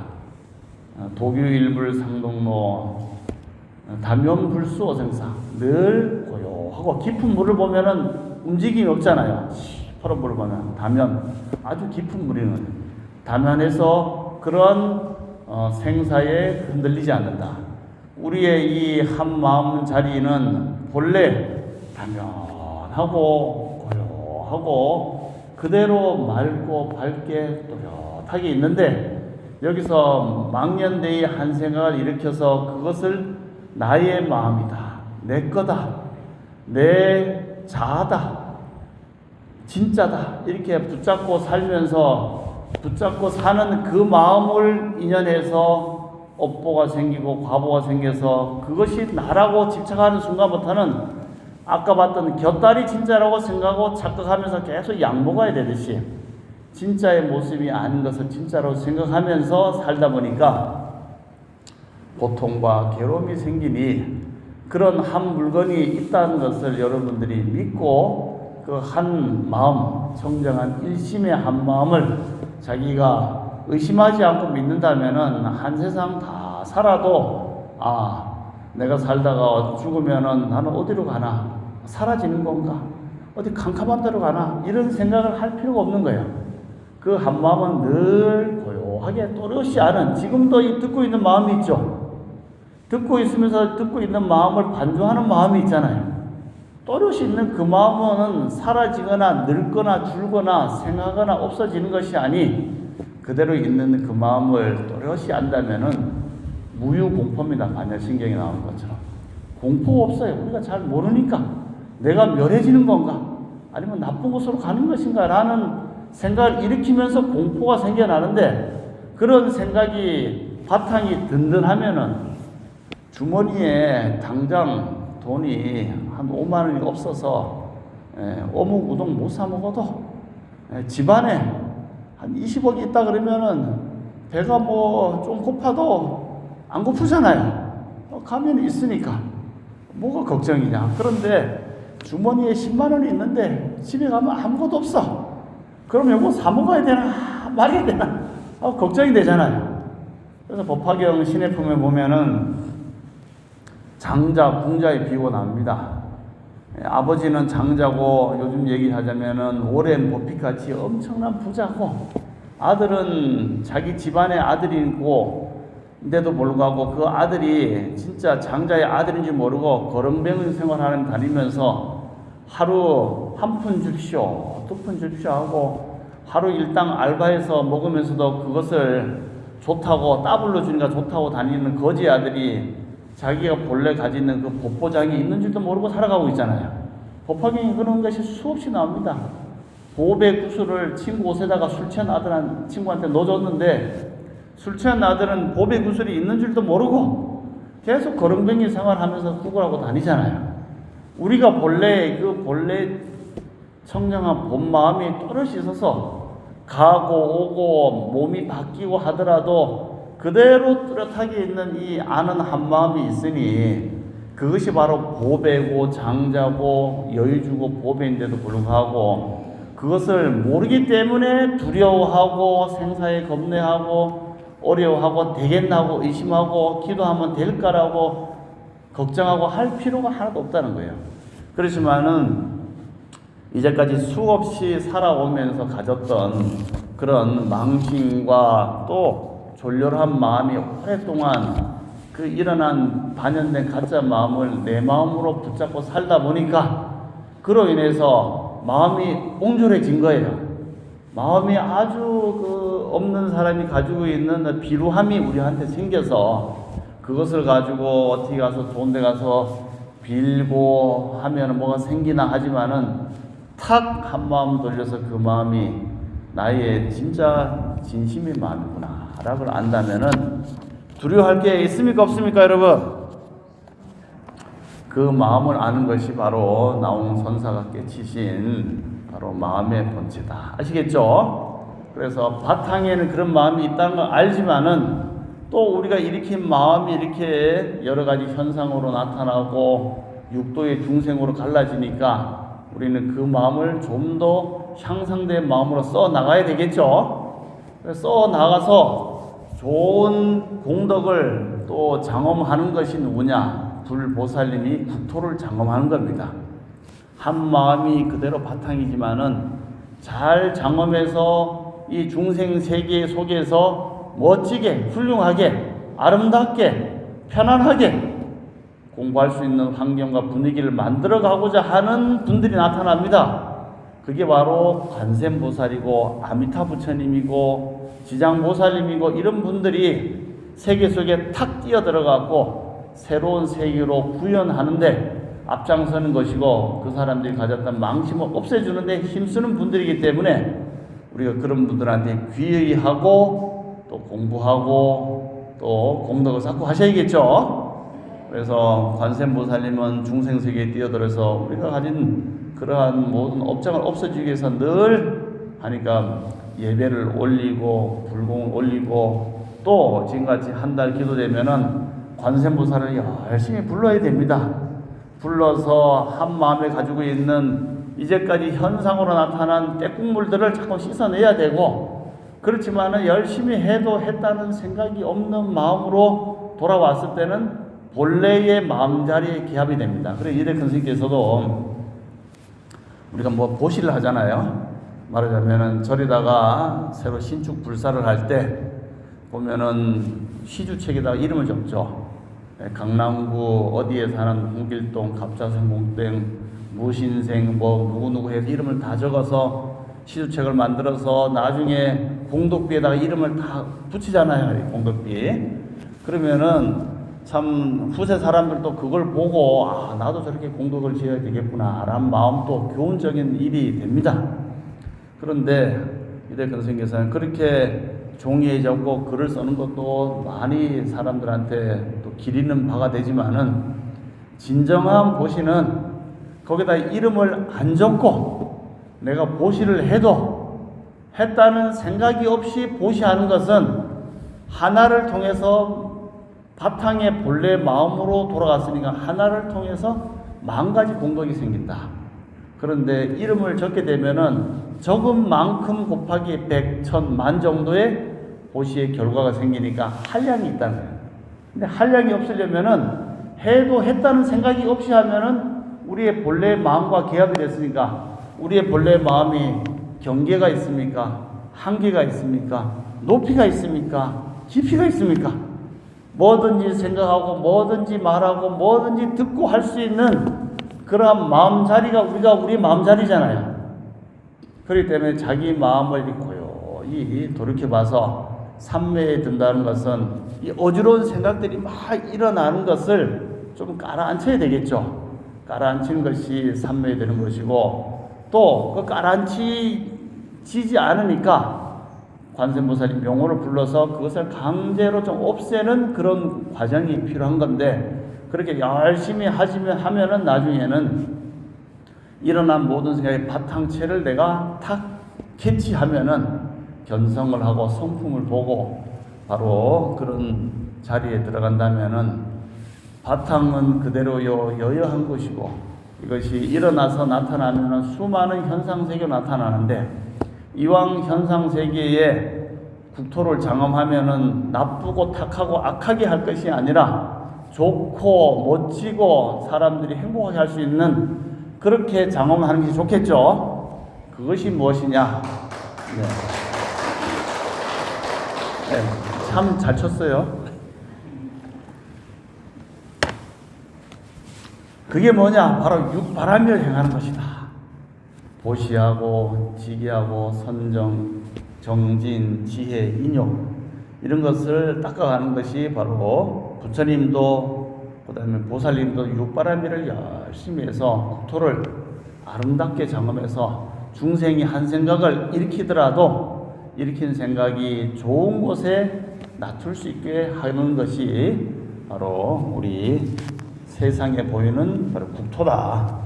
S1: 도규일물상동로 다면불수어 생사. 늘 고요하고 깊은 물을 보면은 움직임이 없잖아요. 시퍼런 물을 보면 다면 아주 깊은 물이는 다면에서 그런 생사에 흔들리지 않는다. 우리의 이 한 마음 자리는 본래 다면하고 고요하고 그대로 맑고 밝게 또렷하게 있는데 여기서 망년대의 한 생각을 일으켜서 그것을 나의 마음이다, 내 거다, 내 자아다, 진짜다 이렇게 붙잡고 살면서 붙잡고 사는 그 마음을 인연해서 업보가 생기고 과보가 생겨서 그것이 나라고 집착하는 순간부터는 아까 봤던 곁다리 진짜라고 생각하고 착각하면서 계속 양보가야 되듯이 진짜의 모습이 아닌 것을 진짜로 생각하면서 살다 보니까 고통과 괴로움이 생기니 그런 한 물건이 있다는 것을 여러분들이 믿고 그 한 마음, 청정한 일심의 한 마음을 자기가 의심하지 않고 믿는다면은 한 세상 다 살아도 내가 살다가 죽으면은 나는 어디로 가나? 사라지는 건가? 어디 캄캄한 데로 가나? 이런 생각을 할 필요가 없는 거예요. 그 한 마음은 늘 고요하게 또렷이 아는, 지금도 이 듣고 있는 마음이 있죠. 듣고 있으면서 듣고 있는 마음을 반주하는 마음이 있잖아요. 또렷이 있는 그 마음은 사라지거나 늙거나 줄거나 생하거나 없어지는 것이 아니 그대로 있는 그 마음을 또렷이 안다면은 무유공포입니다. 반야신경에 나오는 것처럼 공포가 없어요. 우리가 잘 모르니까 내가 멸해지는 건가 아니면 나쁜 곳으로 가는 것인가 라는 생각을 일으키면서 공포가 생겨나는데 그런 생각이 바탕이 든든하면은 주머니에 당장 돈이 한 5만 원이 없어서 어묵 우동 못 사 먹어도 집안에 한 20억이 있다 그러면은 배가 뭐 좀 고파도 안 고프잖아요. 가면 있으니까 뭐가 걱정이냐. 그런데 주머니에 10만 원이 있는데 집에 가면 아무것도 없어. 그럼 이거 사 먹어야 되나 말아야 되나 걱정이 되잖아요. 그래서 법화경 신해품에 보면은 장자, 궁자의 비유가 나옵니다. 아버지는 장자고 요즘 얘기하자면은 오랜 보피같이 엄청난 부자고 아들은 자기 집안의 아들이고 인데도 불구하고 그 아들이 진짜 장자의 아들인지 모르고 거렁뱅이 생활하는 다니면서 하루 한 푼 줍쇼, 두 푼 줍쇼 하고 하루 일당 알바해서 먹으면서도 그것을 좋다고 따블로 주니까 좋다고 다니는 거지 아들이 자기가 본래 가지는 그 법보장이 있는 줄도 모르고 살아가고 있잖아요. 법화경에 그런 것이 수없이 나옵니다. 보배 구슬을 친구 옷에다가 술 취한 친구한테 넣어줬는데 술 취한 아들은 보배 구슬이 있는 줄도 모르고 계속 거렁뱅이 생활하면서 구걸하고 다니잖아요. 우리가 본래 청량한 본 마음이 또렷이 있어서 가고 오고 몸이 바뀌고 하더라도 그대로 뚜렷하게 있는 이 아는 한 마음이 있으니 그것이 바로 보배고 장자고 여유주고 보배인데도 불구하고 그것을 모르기 때문에 두려워하고 생사에 겁내하고 어려워하고 되겠나고 의심하고 기도하면 될까라고 걱정하고 할 필요가 하나도 없다는 거예요. 그렇지만은 이제까지 수없이 살아오면서 가졌던 그런 망신과 또 졸렬한 마음이 오랫동안 그 일어난 반연된 가짜 마음을 내 마음으로 붙잡고 살다 보니까 그로 인해서 마음이 옹졸해진 거예요. 마음이 아주 없는 사람이 가지고 있는 비루함이 우리한테 생겨서 그것을 가지고 어떻게 가서 좋은 데 가서 빌고 하면 뭐가 생기나 하지만은 탁 한 마음 돌려서 그 마음이 나의 진짜 진심의 마음이구나 라고 안다면은 두려워할 게 있습니까 없습니까 여러분? 그 마음을 아는 것이 바로 나홍 선사가 깨치신 바로 마음의 본체다. 아시겠죠? 그래서 바탕에는 그런 마음이 있다는 걸 알지만은 또 우리가 일으킨 마음이 이렇게 여러 가지 현상으로 나타나고 육도의 중생으로 갈라지니까 우리는 그 마음을 좀 더 향상된 마음으로 써 나가야 되겠죠? 써 나가서 좋은 공덕을 또 장엄하는 것이 누구냐? 불보살님이 국토를 장엄하는 겁니다. 한 마음이 그대로 바탕이지만은 잘 장엄해서 이 중생 세계 속에서 멋지게, 훌륭하게, 아름답게, 편안하게 공부할 수 있는 환경과 분위기를 만들어 가고자 하는 분들이 나타납니다. 그게 바로 관세음보살이고 아미타 부처님이고 지장보살님이고 이런 분들이 세계 속에 탁 뛰어들어가고 새로운 세계로 구현하는데 앞장서는 것이고 그 사람들이 가졌던 망심을 없애주는데 힘쓰는 분들이기 때문에 우리가 그런 분들한테 귀의 하고 또 공부하고 또 공덕을 쌓고 하셔야겠죠. 그래서 관세음보살님은 중생세계에 뛰어들어서 우리가 가진 그러한 모든 업장을 없애주기 위해서 늘 하니까 예배를 올리고 불공을 올리고 또 지금같이 한 달 기도되면은 관세음보살을 열심히 불러야 됩니다. 불러서 한 마음에 가지고 있는 이제까지 현상으로 나타난 때국물들을 자꾸 씻어내야 되고 그렇지만은 열심히 해도 했다는 생각이 없는 마음으로 돌아왔을 때는 본래의 마음자리에 기합이 됩니다. 그래서 이대 큰 스님께서도 우리가 뭐 보시를 하잖아요. 말하자면은 절에다가 새로 신축 불사를 할 때 보면은 시주책에다가 이름을 적죠. 강남구 어디에 사는 홍길동, 갑자생, 공땡, 무신생 뭐 누구누구 해서 이름을 다 적어서 시주책을 만들어서 나중에 공덕비에다가 이름을 다 붙이잖아요. 공덕비. 그러면은 참 후세 사람들도 그걸 보고 아 나도 저렇게 공덕을 지어야 되겠구나 라는 마음도 교훈적인 일이 됩니다. 그런데 이대 근생께서는 그렇게 종이에 적고 글을 쓰는 것도 많이 사람들한테 또 기리는 바가 되지만은 진정한 보시는 거기다 이름을 안 적고 내가 보시를 해도 했다는 생각이 없이 보시하는 것은 하나를 통해서 바탕의 본래 마음으로 돌아갔으니까 하나를 통해서 만 가지 공덕이 생긴다. 그런데 이름을 적게 되면은 적은 만큼 곱하기 100, 1000, 만 정도의 보시의 결과가 생기니까 한량이 있다는 거예요. 근데 한량이 없으려면은 해도 했다는 생각이 없이 하면은 우리의 본래 마음과 개합이 됐으니까 우리의 본래 마음이 경계가 있습니까? 한계가 있습니까? 높이가 있습니까? 깊이가 있습니까? 뭐든지 생각하고 뭐든지 말하고 뭐든지 듣고 할 수 있는 그러한 마음자리가 우리가 우리 마음자리잖아요. 그렇기 때문에 자기 마음을 고요히 돌이켜봐서 삼매에 든다는 것은 이 어지러운 생각들이 막 일어나는 것을 좀 깔아앉혀야 되겠죠. 깔아앉히는 것이 삼매에 드는 것이고 또 그 깔아앉히지 않으니까 관세음보살이 명호를 불러서 그것을 강제로 좀 없애는 그런 과정이 필요한 건데 그렇게 열심히 하면은 나중에는 일어난 모든 생각의 바탕체를 내가 탁 캐치하면은 견성을 하고 성품을 보고 바로 그런 자리에 들어간다면은 바탕은 그대로요 여여한 것이고 이것이 일어나서 나타나면은 수많은 현상세계가 나타나는데 이왕 현상세계에 국토를 장엄하면은 나쁘고 탁하고 악하게 할 것이 아니라 좋고 멋지고 사람들이 행복하게 할 수 있는 그렇게 장엄하는 게 좋겠죠. 그것이 무엇이냐? 네, 참 잘 쳤어요. 그게 뭐냐? 바로 육바람을 행하는 것이다. 보시하고 지기하고 선정, 정진, 지혜, 인욕 이런 것을 닦아가는 것이 바로 부처님도 그다음에 보살님도 육바라밀을 열심히 해서 국토를 아름답게 점검해서 중생이 한 생각을 일으키더라도 일으킨 생각이 좋은 곳에 놔둘 수 있게 하는 것이 바로 우리 세상에 보이는 바로 국토다.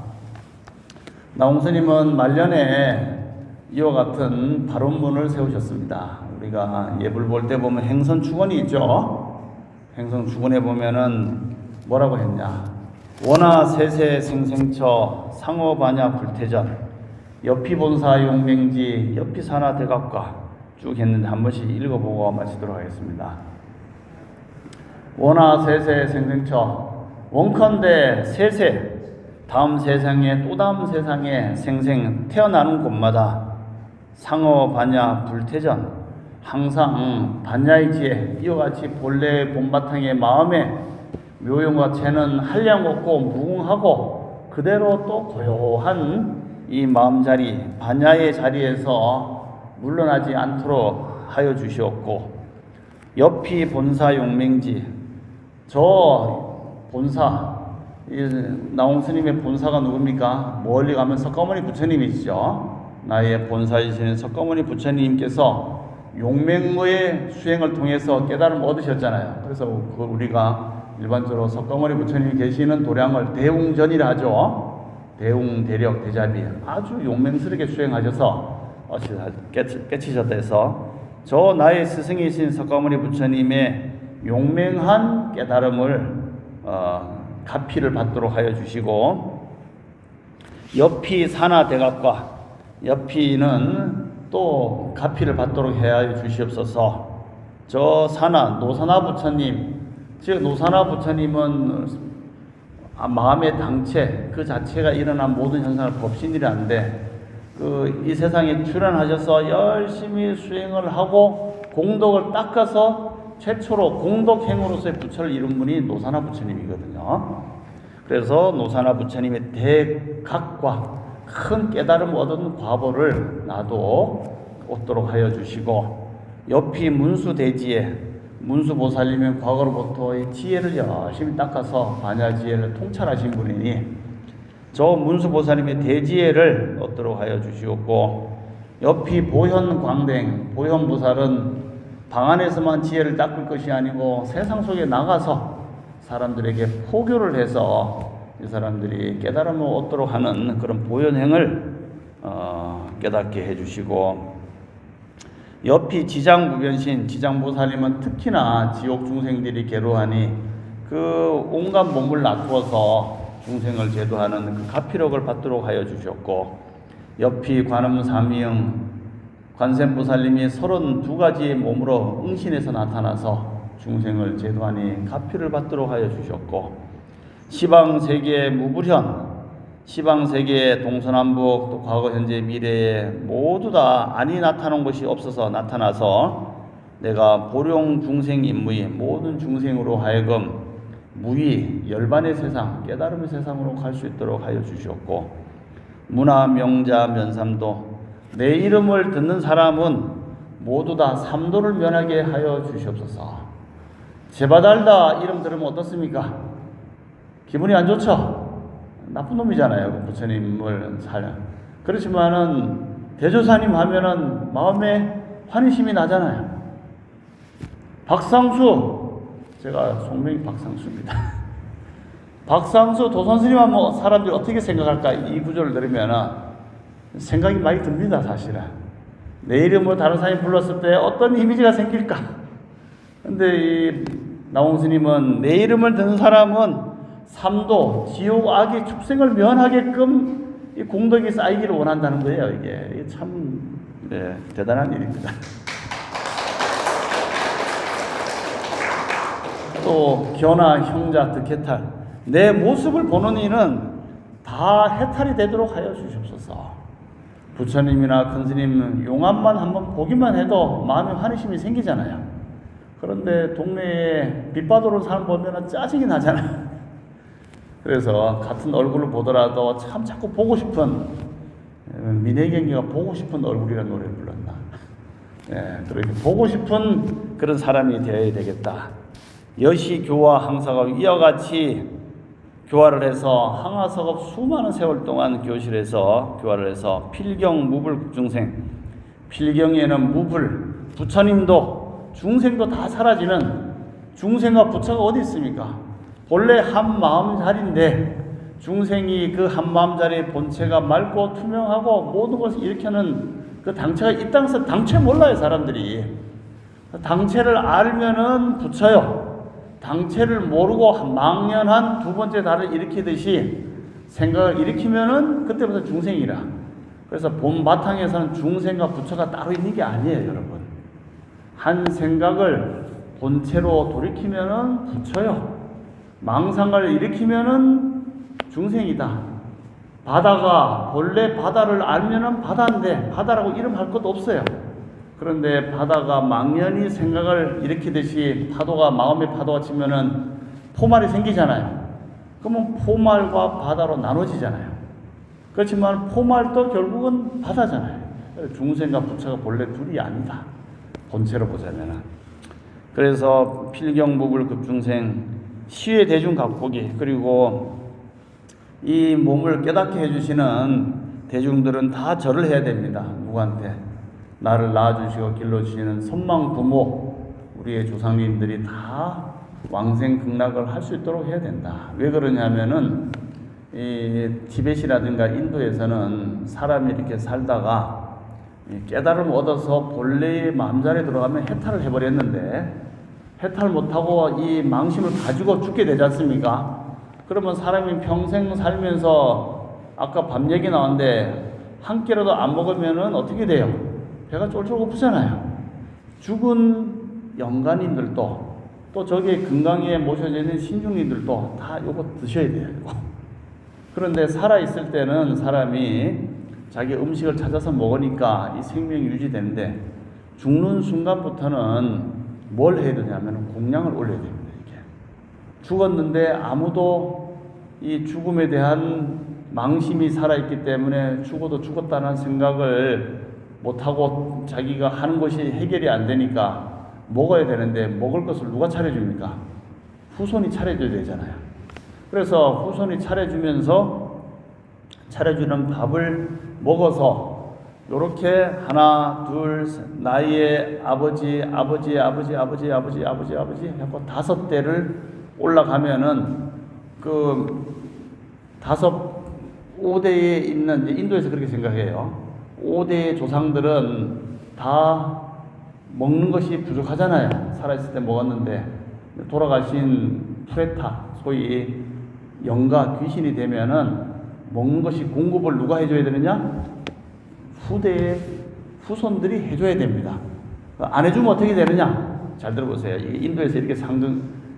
S1: 나홍스님은 말년에 이와 같은 발언문을 세우셨습니다. 우리가 예불 볼 때 보면 행선축원이 있죠. 행선축원에 보면은 뭐라고 했냐? 원하 세세 생생처 상어반야 불태전 여피본사 용맹지 여피사나 대각과 쭉 했는데 한 번씩 읽어보고 마치도록 하겠습니다. 원하 세세 생생처 원컨대 세세 다음 세상에 또 다음 세상에 생생 태어나는 곳마다 상어 반야 불태전 항상 반야의 지혜 이와 같이 본래 본바탕의 마음에 묘용과 체는 한량 없고 무궁하고 그대로 또 고요한 이 마음자리 반야의 자리에서 물러나지 않도록 하여 주시옵고 옆이 본사 용맹지 저 본사 나홍스님의 본사가 누굽니까? 멀리 가면 석가모니 부처님이시죠. 나의 본사이신 석가모니 부처님께서 용맹의 수행을 통해서 깨달음을 얻으셨잖아요. 그래서 우리가 일반적으로 석가모니 부처님이 계시는 도량을 대웅전이라 하죠. 대웅, 대력, 대자비 아주 용맹스럽게 수행하셔서 깨치셨다 해서 저 나의 스승이신 석가모니 부처님의 용맹한 깨달음을 가피를 받도록 하여 주시고 옆이 사나 대각과 옆이는 또 가피를 받도록 해야 주시옵소서. 저 사나 노사나 부처님 즉 노사나 부처님은 마음의 당체 그 자체가 일어난 모든 현상을 법신이라는데 이 세상에 출현하셔서 열심히 수행을 하고 공덕을 닦아서 최초로 공덕행으로서의 부처를 이룬 분이 노사나 부처님이거든요. 그래서 노사나 부처님의 대각과 큰 깨달음 얻은 과보를 나도 얻도록 하여 주시고 옆이 문수대지에 문수보살님은 과거로부터의 지혜를 열심히 닦아서 반야지혜를 통찰하신 분이니 저 문수보살님의 대지혜를 얻도록 하여 주시옵고 옆이 보현광댕 보현보살은 방 안에서만 지혜를 닦을 것이 아니고 세상 속에 나가서 사람들에게 포교를 해서 이 사람들이 깨달음을 얻도록 하는 그런 보현행을 깨닫게 해주시고 옆이 지장무변신 지장보살님은 특히나 지옥 중생들이 괴로하니 그 온갖 몸을 놔두어서 중생을 제도하는 그 가피력을 받도록 하여 주셨고 옆이 관음삼위응 관세음보살님이 32가지의 몸으로 응신해서 나타나서 중생을 제도하니 가피를 받도록 하여 주셨고 시방세계 무불현 시방세계의 동서남북 또 과거 현재 미래에 모두 다 아니 나타난 것이 없어서 나타나서 내가 보령 중생 임무의 모든 중생으로 하여금 무의 열반의 세상 깨달음의 세상으로 갈 수 있도록 하여 주셨고 문화 명자 면삼도 내 이름을 듣는 사람은 모두 다 삼도를 면하게 하여 주시옵소서. 제바달다 이름 들으면 어떻습니까? 기분이 안 좋죠? 나쁜 놈이잖아요. 그 부처님을 그렇지만은 대조사님 하면은 마음에 환희심이 나잖아요. 박상수 제가 송명이 박상수입니다. 박상수 도선스님 하면 사람들이 어떻게 생각할까? 이 구절을 들으면은 생각이 많이 듭니다. 사실은 내 이름으로 다른 사람이 불렀을 때 어떤 이미지가 생길까? 근데 이 나홍스님은 내 이름을 듣는 사람은 삼도 지옥 악의 축생을 면하게끔 이 공덕이 쌓이기를 원한다는 거예요. 이게 참 대단한 일입니다. 또 견아 형자 득해탈 내 모습을 보는 이는 다 해탈이 되도록 하여 주시옵소서. 부처님이나 큰 스님 용암만 한번 보기만 해도 마음에 환희심이 생기잖아요. 그런데 동네에 빛바도로 사람 보면 짜증이 나잖아요. 그래서 같은 얼굴을 보더라도 참 자꾸 보고 싶은 민혜경이가 보고 싶은 얼굴이라는 노래를 불렀나. 그렇게 보고 싶은 그런 사람이 되어야 되겠다. 여시교화 항사가 이와 같이 교화를 해서 항하석업 수많은 세월 동안 교실에서 교화를 해서 필경 무불 국중생, 필경에는 무불 부처님도 중생도 다 사라지는, 중생과 부처가 어디 있습니까? 본래 한 마음자리인데 중생이 그 한 마음자리의 본체가 맑고 투명하고 모든 것을 일으키는 그 당체가 이 땅에서 당체 몰라요. 사람들이 당체를 알면은 부처요, 당체를 모르고 망연한 두 번째 달을 일으키듯이 생각을 일으키면은 그때부터 중생이라. 그래서 본 바탕에서는 중생과 부처가 따로 있는 게 아니에요, 여러분. 한 생각을 본체로 돌이키면은 부처요, 망상을 일으키면은 중생이다. 바다가 본래 바다를 알면은 바다인데 바다라고 이름할 것도 없어요. 그런데 바다가 망연히 생각을 일으키듯이 파도가, 마음의 파도가 치면은 포말이 생기잖아요. 그러면 포말과 바다로 나눠지잖아요. 그렇지만 포말도 결국은 바다잖아요. 중생과 부처가 본래 둘이 아니다, 본체로 보자면은. 그래서 필경무불 급중생, 시외 대중 각보기, 그리고 이 몸을 깨닫게 해주시는 대중들은 다 절을 해야 됩니다. 누구한테? 나를 낳아주시고 길러주시는 선망 부모, 우리의 조상님들이 다 왕생극락을 할 수 있도록 해야 된다. 왜 그러냐면은 이 티벳이라든가 인도에서는 사람이 이렇게 살다가 깨달음을 얻어서 본래의 마음자리에 들어가면 해탈을 해버렸는데, 해탈 못하고 이 망심을 가지고 죽게 되지 않습니까? 그러면 사람이 평생 살면서 아까 밥 얘기 나왔는데 한 끼라도 안 먹으면은 어떻게 돼요? 배가 쫄쫄 고프잖아요. 죽은 영가님들도, 또 저기 금강에 모셔져 있는 신중님들도 다 요거 드셔야 돼요. 이거. 그런데 살아있을 때는 사람이 자기 음식을 찾아서 먹으니까 이 생명이 유지되는데, 죽는 순간부터는 뭘 해야 되냐면 공양을 올려야 됩니다. 이렇게 죽었는데 아무도 이 죽음에 대한 망심이 살아있기 때문에 죽어도 죽었다는 생각을 못하고 자기가 하는 것이 해결이 안 되니까 먹어야 되는데, 먹을 것을 누가 차려줍니까? 후손이 차려줘야 되잖아요. 그래서 후손이 차려주면서 차려주는 밥을 먹어서 요렇게 하나 둘 나의 아버지 하고 5대를 올라가면은 그 5대에 있는, 인도에서 그렇게 생각해요. 5대의 조상들은 다 먹는 것이 부족하잖아요. 살아있을 때 먹었는데 돌아가신 프레타, 소위 영가 귀신이 되면은 먹는 것이 공급을 누가 해줘야 되느냐? 후대의 후손들이 해줘야 됩니다. 안 해주면 어떻게 되느냐? 잘 들어보세요. 인도에서 이렇게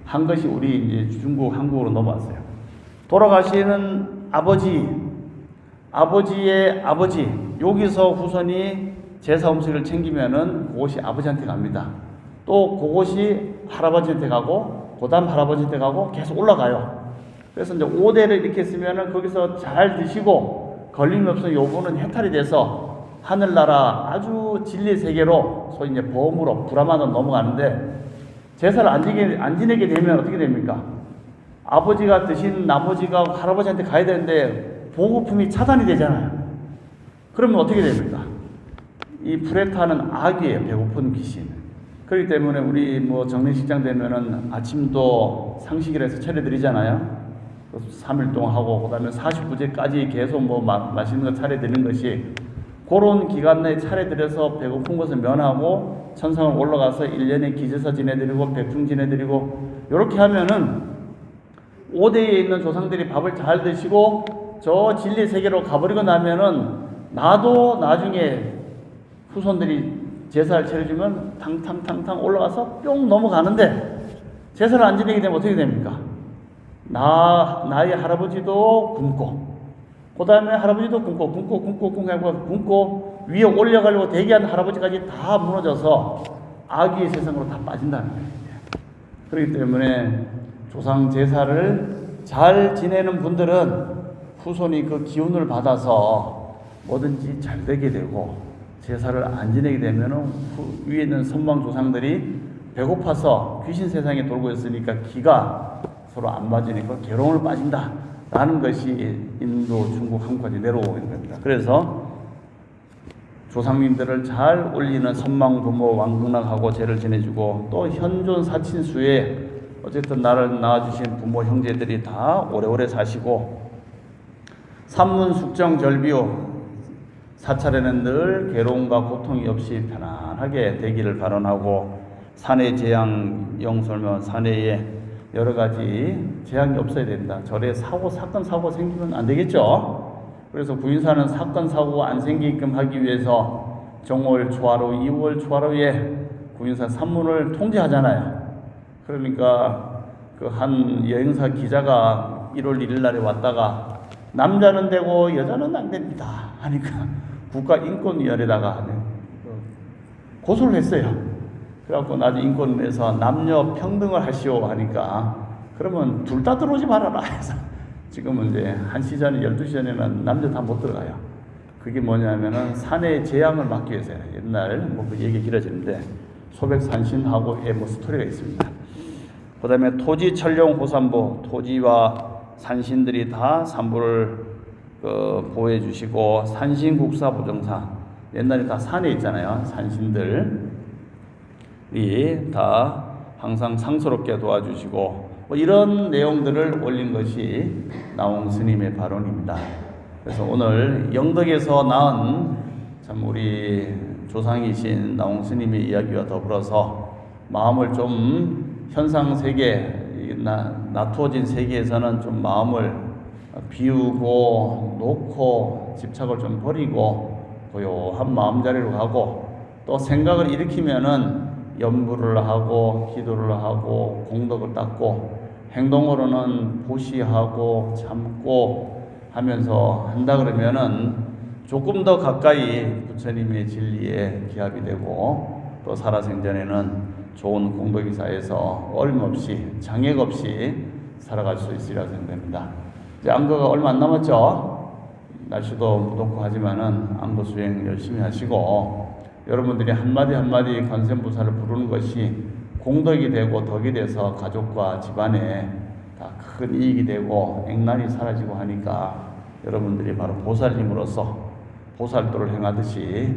S1: 한 것이 우리 이제 중국, 한국으로 넘어왔어요. 돌아가시는 아버지의 아버지, 여기서 후손이 제사 음식을 챙기면은 그것이 아버지한테 갑니다. 또 그것이 할아버지한테 가고, 그 다음 할아버지한테 가고 계속 올라가요. 그래서 이제 5대를 이렇게 쓰면은 거기서 잘 드시고 걸림이 없으면 요거는 해탈이 돼서 하늘나라 아주 진리 세계로 소위 이제 범으로 브라마로 넘어가는데, 제사를 안 지내게 되면 어떻게 됩니까? 아버지가 드신 나머지가 할아버지한테 가야 되는데 보급품이 차단이 되잖아요. 그러면 어떻게 됩니까? 이 프레타는 악이에요. 배고픈 귀신. 그렇기 때문에 우리 뭐 정례식장 되면은 아침도 상식이라 해서 차려드리잖아요. 3일 동안 하고, 그 다음에 49제까지 계속 뭐 맛있는 거 차려드리는 것이, 그런 기간 내에 차려드려서 배고픈 것을 면하고 천상을 올라가서 1년에 기제사 지내드리고 백중 지내드리고, 이렇게 하면은 5대에 있는 조상들이 밥을 잘 드시고 저 진리 세계로 가버리고 나면은 나도 나중에 후손들이 제사를 차려주면 탕탕탕탕 올라가서 뿅 넘어가는데, 제사를 안 지내게 되면 어떻게 됩니까? 나의 할아버지도 굶고, 그 다음에 할아버지도 굶고 위에 올려가려고 대기하는 할아버지까지 다 무너져서 악의 세상으로 다 빠진다는 거예요. 그렇기 때문에 조상 제사를 잘 지내는 분들은 후손이 그 기운을 받아서 뭐든지 잘 되게 되고, 제사를 안 지내게 되면 위에 있는 선망 조상들이 배고파서 귀신 세상에 돌고 있으니까 기가 서로 안 맞으니까 괴로움을 빠진다 라는 것이 인도, 중국, 한국까지 내려오고 있는 겁니다. 그래서 조상님들을 잘 올리는 선망 부모 왕극락하고 제를 지내주고 또 현존 사친수에 어쨌든 나를 낳아주신 부모 형제들이 다 오래오래 사시고 산문 숙정 절비호 사찰에는 늘 괴로움과 고통이 없이 편안하게 되기를 발언하고 산해 재앙 영설면 산해에 여러 가지 재앙이 없어야 된다. 절에 사건 사고 생기면 안 되겠죠. 그래서 구인사는 사건 사고가 안 생기게끔 하기 위해서 정월 초하루, 2월 초하루에 구인사 산문을 통제하잖아요. 그러니까 그 한 여행사 기자가 1월 1일 날에 왔다가 남자는 되고 여자는 안 됩니다 하니까 국가인권위원회에다가 고소를 했어요. 그래갖고 나중에 인권위에서 남녀 평등을 하시오 하니까 그러면 둘 다 들어오지 말아라 해서 지금은 이제 1시 전에 12시 전에는 남녀 다 못 들어가요. 그게 뭐냐면은 산의 재앙을 막기 위해서요. 옛날 뭐 그 얘기 길어지는데 소백산신하고의 뭐 스토리가 있습니다. 그 다음에 토지 천룡 호산보, 토지와 산신들이 다 산보를 보호해 주시고 산신국사 보정사, 옛날에 다 산에 있잖아요. 산신들이 다 항상 상스럽게 도와주시고 뭐 이런 내용들을 올린 것이 나홍 스님의 발언입니다. 그래서 오늘 영덕에서 낳은 참 우리 조상이신 나홍 스님의 이야기와 더불어서 마음을 좀 현상 세계, 나투어진 세계에서는 좀 마음을 비우고 놓고 집착을 좀 버리고 고요한 마음자리로 가고 또 생각을 일으키면은 염불을 하고 기도를 하고 공덕을 닦고 행동으로는 보시하고 참고 하면서 한다 그러면은 조금 더 가까이 부처님의 진리에 기합이 되고 또 살아생전에는 좋은 공덕이 쌓여서 어림없이 장애가 없이 살아갈 수 있으리라 생각됩니다. 이제 암거가 얼마 안 남았죠. 날씨도 높고 하지만은 암거 수행 열심히 하시고 여러분들이 한마디 한마디 관세음보살을 부르는 것이 공덕이 되고 덕이 돼서 가족과 집안에 다 큰 이익이 되고 액난이 사라지고 하니까 여러분들이 바로 보살님으로서 보살도를 행하듯이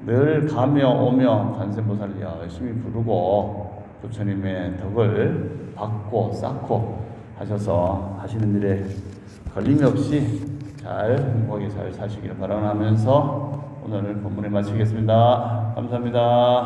S1: 늘 가며 오며 관세음보살을 열심히 부르고 부처님의 덕을 받고 쌓고 하셔서 하시는 일에 걸림이 없이 잘 행복하게 잘 사시기를 바라면서 오늘 본문을 마치겠습니다. 감사합니다.